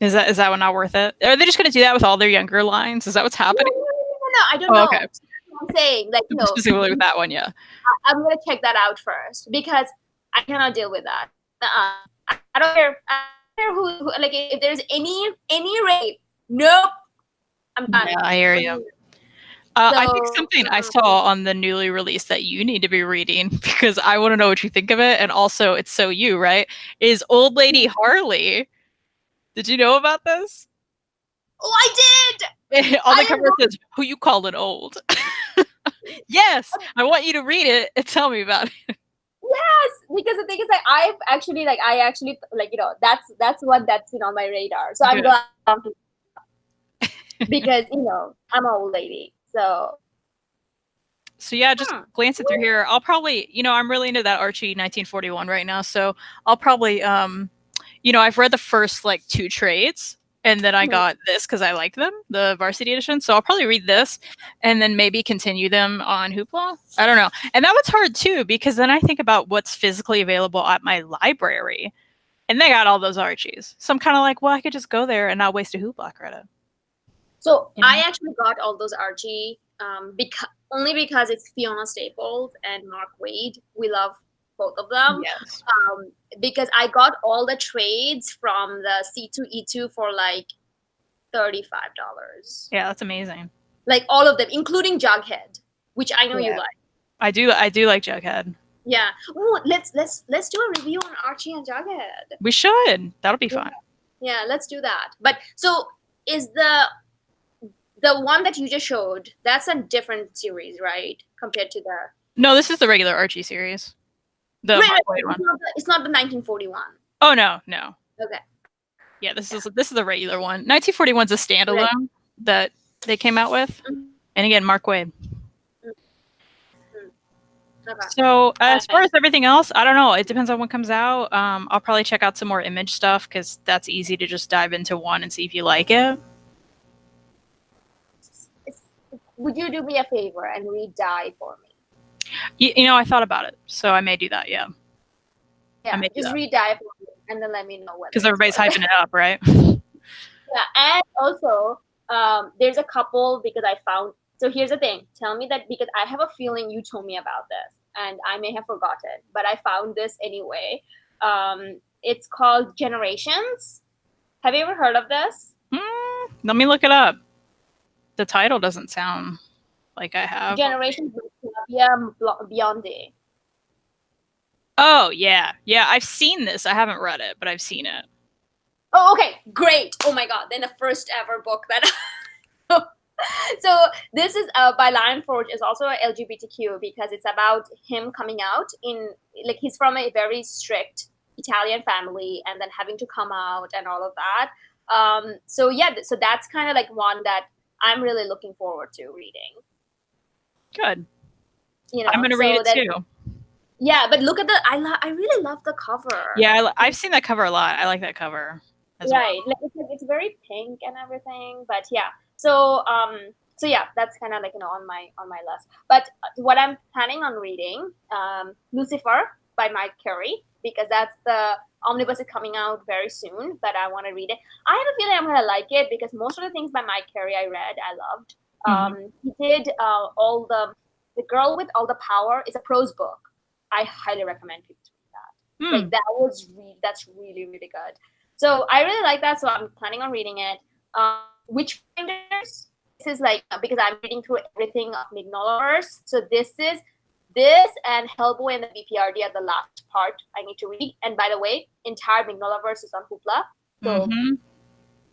Is that one not worth it? Are they just going to do that with all their younger lines? Is that what's happening? No, I don't know. Okay. I'm saying like specifically with that one, yeah. I'm gonna check that out first because I cannot deal with that. I don't care. I don't care who like if there's any rape. Nope. I'm done. Yeah, I hear you. I think something I saw on the newly released that you need to be reading because I want to know what you think of it, and also it's so you, right? Is Old Lady Harley. Did you know about this? Oh, I did. On the cover it says, "Who you calling old?" Yes, I want you to read it and tell me about it. Yes, because the thing is like I actually like that's what that's on my radar. So I'm glad because I'm an old lady. So yeah, just glancing through here, I'll probably, I'm really into that Archie 1941 right now, so I'll probably, I've read the first like 2 trades, and then I got this because I like them, the Varsity Edition, so I'll probably read this, and then maybe continue them on Hoopla. I don't know. And that was hard too, because then I think about what's physically available at my library, and they got all those Archies. So I'm kind of like, well, I could just go there and not waste a Hoopla credit. So I actually got all those Archie because it's Fiona Staples and Mark Waid. We love both of them. Yes. Because I got all the trades from the C2E2 for like $35. Yeah, that's amazing. Like all of them, including Jughead, which I know you like. I do like Jughead. Yeah. Ooh, let's do a review on Archie and Jughead. We should. That'll be fun. Yeah, let's do that. But so is the one that you just showed, that's a different series, right? Compared to the No, this is the regular Archie series. The right, one. It's not the 1941. Oh no. Okay. Yeah, this is the regular one. 1941's a standalone that they came out with. And again, Mark Waid. Okay. So as far as everything else, I don't know. It depends on what comes out. I'll probably check out some more Image stuff because that's easy to just dive into one and see if you like it. Would you do me a favor and read Die for me? I thought about it, so I may do that. Yeah. Yeah. Just read Die for me, and then let me know what. Because everybody's hyping it up, right? Yeah, and also there's a couple because I found. So here's the thing. Tell me that because I have a feeling you told me about this, and I may have forgotten, but I found this anyway. It's called Generations. Have you ever heard of this? Let me look it up. The title doesn't sound like I have. Generations Beyonde. Oh yeah, yeah. I've seen this. I haven't read it, but I've seen it. Oh, okay, great. Oh my god, then the first ever book that so this is by Lion Forge is also a LGBTQ because it's about him coming out in like he's from a very strict Italian family and then having to come out and all of that. So yeah, so that's kind of like one that I'm really looking forward to reading. Good. You know, I'm gonna read it too. Yeah, but look at the I really love the cover. Yeah, I've seen that cover a lot. I like that cover as Right, well. like it's very pink and everything, but yeah. So yeah, that's kind of like on my list. But what I'm planning on reading, Lucifer by Mike Carey, because that's the omnibus is coming out very soon. But I want to read it. I have a feeling I'm gonna like it because most of the things by Mike Carey I read, I loved. He did all the Girl with All the Power is a prose book. I highly recommend people to read that. Like that's really really good. So I really like that. So I'm planning on reading it. Witchfinders. This is like because I'm reading through everything of Mignolaverse. So this and Hellboy and the BPRD are the last part I need to read. And by the way, entire Mignolaverse is on Hoopla. So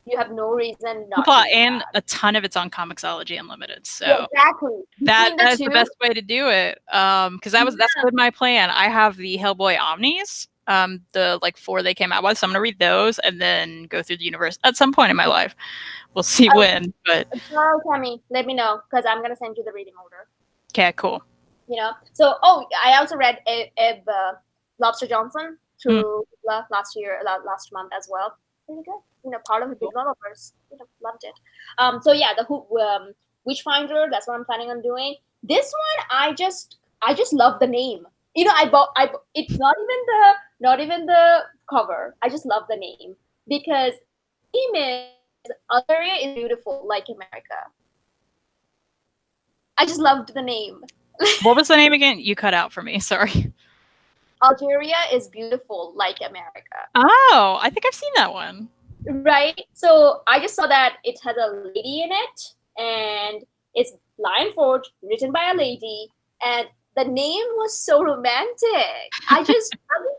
you have no reason not Hoopla, to. and a ton of it's on Comixology Unlimited. So yeah, exactly. that's the best way to do it. Because that's been my plan. I have the Hellboy Omnis. The like 4 they came out with. So I'm gonna read those and then go through the universe at some point in my life. We'll see when. But girl, Tammy, let me know because I'm gonna send you the reading order. Okay, cool. You know. So I also read Eb Lobster Johnson through last month as well. Really good. You know, part of the big developers. You know, loved it. So yeah, the Witchfinder. That's what I'm planning on doing. This one, I just love the name. You know, it's not even the cover. I just love the name because the name is Algeria is beautiful like America. I just loved the name. What was the name again? You cut out for me. Sorry. Algeria is beautiful like America. Oh, I think I've seen that one. Right? So I just saw that it has a lady in it, and it's Lion Forge, written by a lady, and the name was so romantic. I just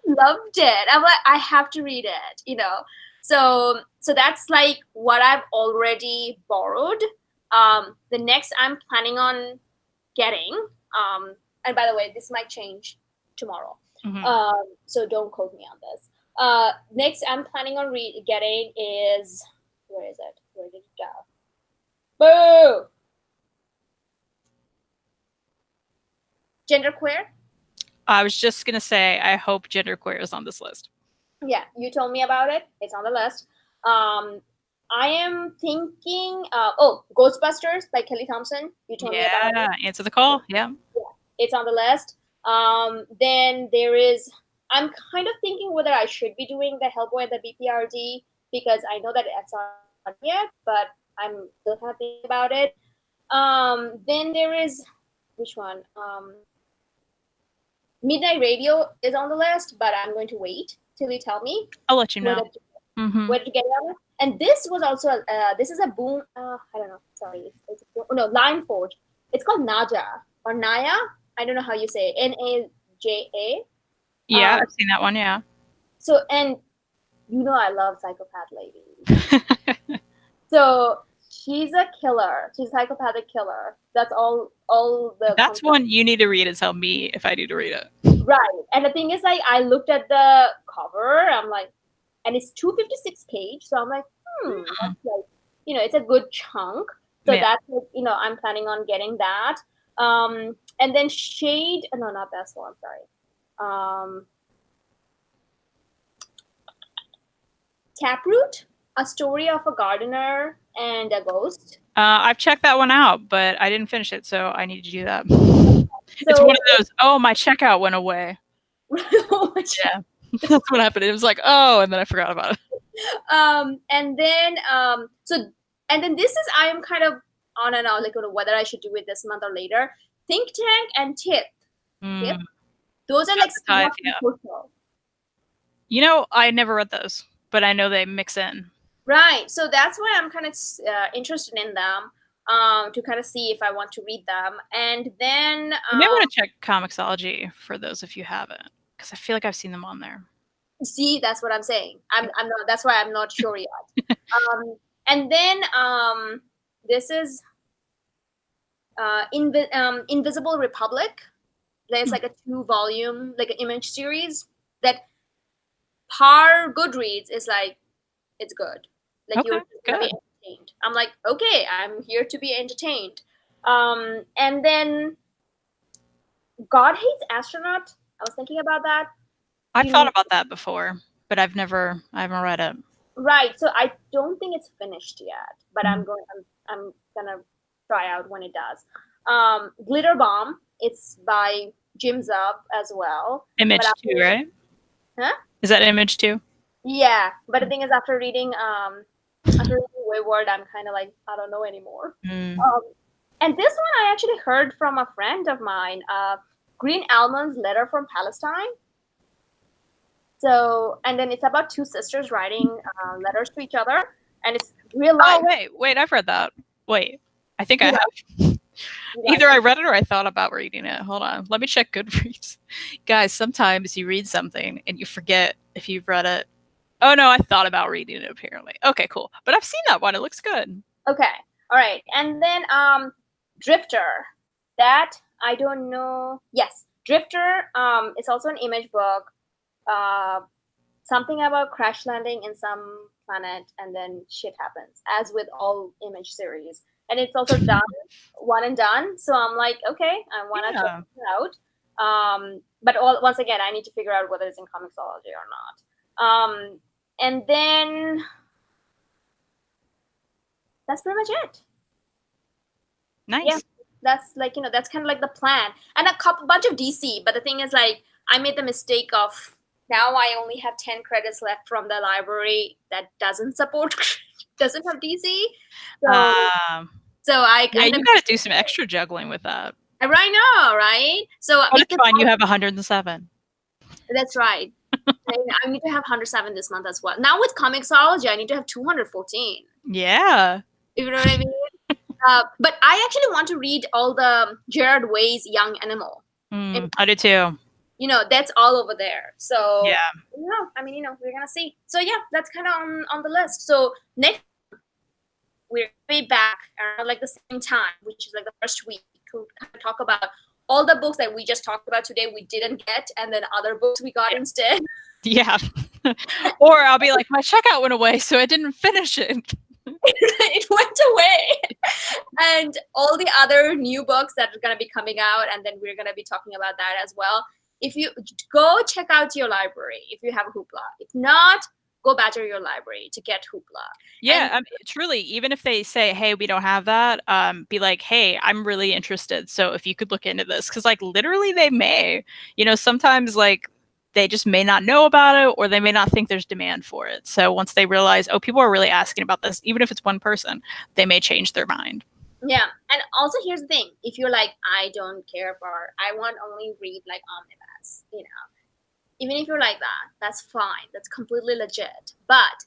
loved it. I'm like, I have to read it, you know. So that's like what I've already borrowed. The next I'm planning on getting, and by the way, this might change tomorrow. So don't quote me on this. Next I'm planning on getting is, where is it? Where did it go? Boo! Genderqueer. I was just gonna say, I hope Genderqueer is on this list. Yeah, you told me about it. It's on the list. I am thinking, Ghostbusters by Kelly Thompson. You told me about it. Yeah, Answer the Call. Yeah. It's on the list. Then there is, I'm kind of thinking whether I should be doing the Hellboy and the BPRD because I know that it's not yet, but I'm still kind of thinking about it. Then there is, which one? Midnight Radio is on the list, but I'm going to wait till you tell me. I'll let you know. Where to get it on. And this was also, this is a boom, I don't know, sorry. Lion Forge. It's called Naja or Naya. I don't know how you say it. Naja. Yeah, I've seen that one, yeah. So, and you know I love psychopath ladies. So she's a killer. She's a psychopathic killer. That's all the That's one you need to read and tell me if I need to read it. Right. And the thing is, like, I looked at the cover, I'm like, and it's 256 page. So I'm like, that's like, you know, it's a good chunk. So that's like, you know, I'm planning on getting that. And then Shade, no, not that one, sorry. Taproot, A Story of a Gardener and a Ghost. I've checked that one out, but I didn't finish it, so I need to do that. It's one of those, my checkout went away. Yeah, that's what happened. It was like, and then I forgot about it. And then this is, I am kind of on and on, like whether I should do it this month or later. Think Tank and Tip. Those are like type, yeah. You know, I never read those, but I know they mix in. Right. So that's why I'm kind of interested in them. to kind of see if I want to read them. And then You may want to check Comixology for those if you haven't, because I feel like I've seen them on there. see, that's what I'm saying. I'm not. That's why I'm not sure yet. And then this is Invisible Republic. There's like a 2-volume, like an image series that par Goodreads is like, it's good. Like you're gonna be entertained. I'm like, okay, I'm here to be entertained. And then God Hates Astronaut. I was thinking about that. I've thought about that before, but I haven't read it. Right. So I don't think it's finished yet, but I'm gonna try out when it does. Glitter Bomb. It's by Jim Zub as well. Image 2, right? Huh? Is that Image 2? Yeah, but the thing is, after reading Wayward, I'm kind of like, I don't know anymore. And this one I actually heard from a friend of mine, Green Almond's Letter from Palestine. So, and then it's about 2 sisters writing letters to each other, and it's real life. Oh, wait, I've read that. Wait, I think I have. Either I read it or I thought about reading it. Hold on. Let me check Goodreads. Guys, sometimes you read something and you forget if you've read it. Oh, no, I thought about reading it, apparently. Okay, cool. But I've seen that one. It looks good. Okay. All right. And then Drifter. That, I don't know. Yes. Drifter. It's also an image book. Something about crash landing in some planet and then shit happens, as with all image series. And it's also done, one and done. So I'm like, okay, I want to check it out. But once again, I need to figure out whether it's in Comixology or not. And then that's pretty much it. Nice. Yeah, that's like, that's kind of like the plan. And a bunch of DC. But the thing is, like, I made the mistake of, now I only have 10 credits left from the library that doesn't have DC. So I kind of, you got to do some extra juggling with that. Right now, right? So it's fine. You have 107. That's right. I need to have 107 this month as well. Now with Comixology, I need to have 214. Yeah. You know what I mean? But I actually want to read all the Gerard Way's Young Animal. I do too. That's all over there. So yeah. I mean, we're gonna see. So yeah, that's kind of on the list. So next we're gonna be back around like the same time, which is like the first week, to kind of talk about all the books that we just talked about today we didn't get, and then other books we got instead. Yeah. Or I'll be like, my checkout went away, so I didn't finish it. It went away. And all the other new books that are going to be coming out, and then we're going to be talking about that as well. If you go check out your library, if you have Hoopla. If not, go back to your library to get Hoopla. Yeah, truly, even if they say, hey, we don't have that, be like, hey, I'm really interested. So if you could look into this, because like literally they may, sometimes like they just may not know about it, or they may not think there's demand for it. So once they realize, oh, people are really asking about this, even if it's one person, they may change their mind. Yeah. And also here's the thing. If you're like, I don't care I want only read like omnibus, even if you're like that, that's fine. That's completely legit. But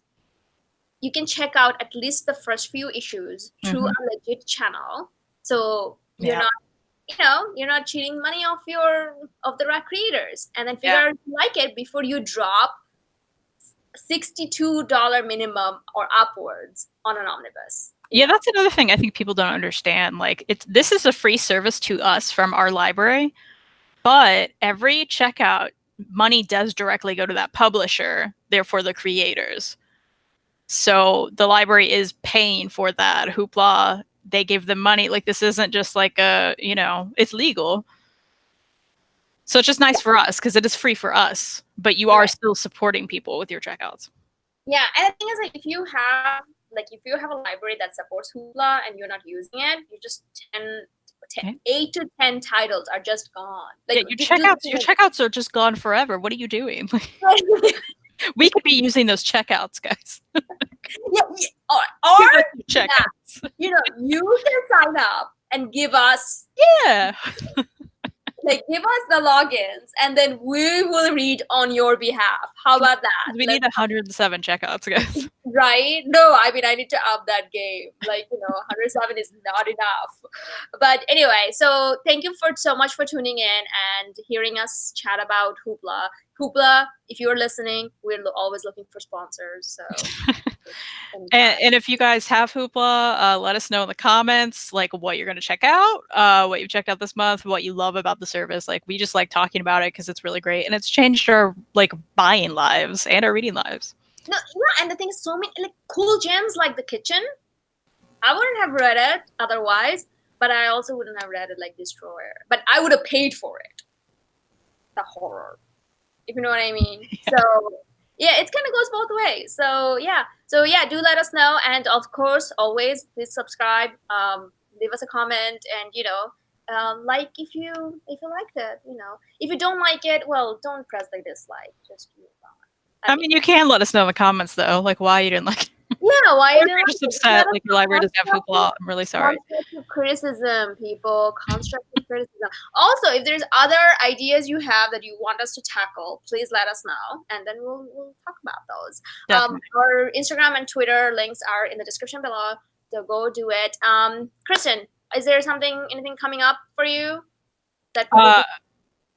you can check out at least the first few issues through a legit channel. So you're not, you're not cheating money off the right creators, and then figure out if you like it before you drop $62 minimum or upwards on an omnibus. Yeah, that's another thing I think people don't understand. Like, this is a free service to us from our library, but every checkout, money does directly go to that publisher, therefore the creators. So the library is paying for that. Hoopla, they give them money. Like, this isn't just like it's legal. So it's just nice for us because it is free for us, but you are still supporting people with your checkouts. Yeah, and the thing is, like, if you have a library that supports Hoopla and you're not using it, you just 8 to 10 titles are just gone. Like, your checkouts are just gone forever. What are you doing? We could be using those checkouts, guys. Or checkouts. You can sign up and give us. Yeah. Like, give us the logins, and then we will read on your behalf. How about that? We need 107 checkouts, guys. Right? No, I mean, I need to up that game. Like, 107 is not enough. But anyway, so thank you for so much for tuning in and hearing us chat about Hoopla. Hoopla, if you're listening, we're always looking for sponsors. So. And if you guys have Hoopla, let us know in the comments, like what you're going to check out, what you've checked out this month, what you love about the service. Like, we just like talking about it because it's really great, and it's changed our like buying lives and our reading lives. No, yeah, and the thing is, so many like cool gems like the kitchen. I wouldn't have read it otherwise, but I also wouldn't have read it like Destroyer. But I would have paid for it. The horror, if you know what I mean. Yeah. So yeah, it kind of goes both ways. So yeah, do let us know, and of course, always please subscribe, leave us a comment, and like if you liked it. If you don't like it, well, don't press the dislike. Just move on. I mean, you can let us know in the comments though, like why you didn't like it. Yeah, why you didn't just upset? Like your library doesn't have Hoopla. I'm really sorry. Constructive criticism, people. Constructive criticism. Also, if there's other ideas you have that you want us to tackle, please let us know, and then we'll talk about those. Our Instagram and Twitter links are in the description below, so go do it. Kristen, is there anything coming up for you?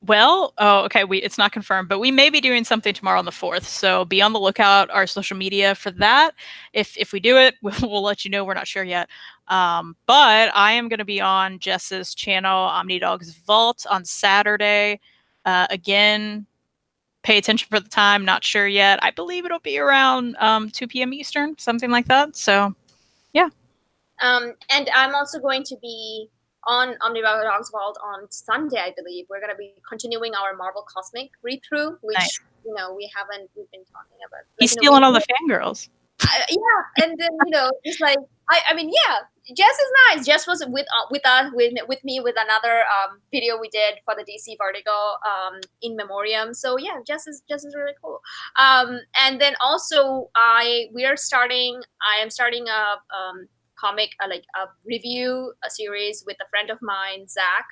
Well, okay, it's not confirmed, but we may be doing something tomorrow on the 4th, so be on the lookout, our social media for that. If we do it, we'll let you know. We're not sure yet. But I am going to be on Jess's channel, OmniDog's Vault, on Saturday. Again, pay attention for the time. Not sure yet. I believe it'll be around 2 p.m. Eastern, something like that. So, yeah. And I'm also going to be on OmniDog's Vault on Sunday, I believe. We're going to be continuing our Marvel Cosmic read-through, which, we've been talking about. He's stealing all the fangirls. Yeah, and then, just like, I mean, yeah, Jess is nice. Jess was with me with another video we did for the DC Vertigo in memoriam. So yeah, Jess is really cool. And then also I am starting a comic, like a review series with a friend of mine, Zach.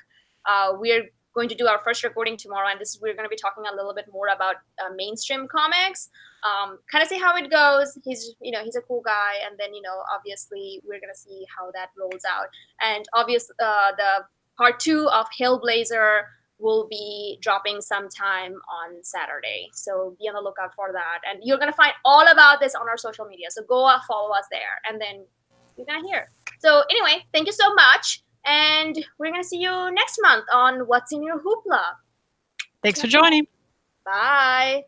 We're going to do our first recording tomorrow, and we're going to be talking a little bit more about mainstream comics. Kind of see how it goes. He's a cool guy, and then obviously we're going to see how that rolls out. And obviously the part 2 of Hellblazer will be dropping sometime on Saturday, so be on the lookout for that. And you're going to find all about this on our social media, so go follow us there, and then you're gonna hear. So anyway, thank you so much, and we're gonna see you next month on What's in Your Hoopla. Thanks for joining. Bye.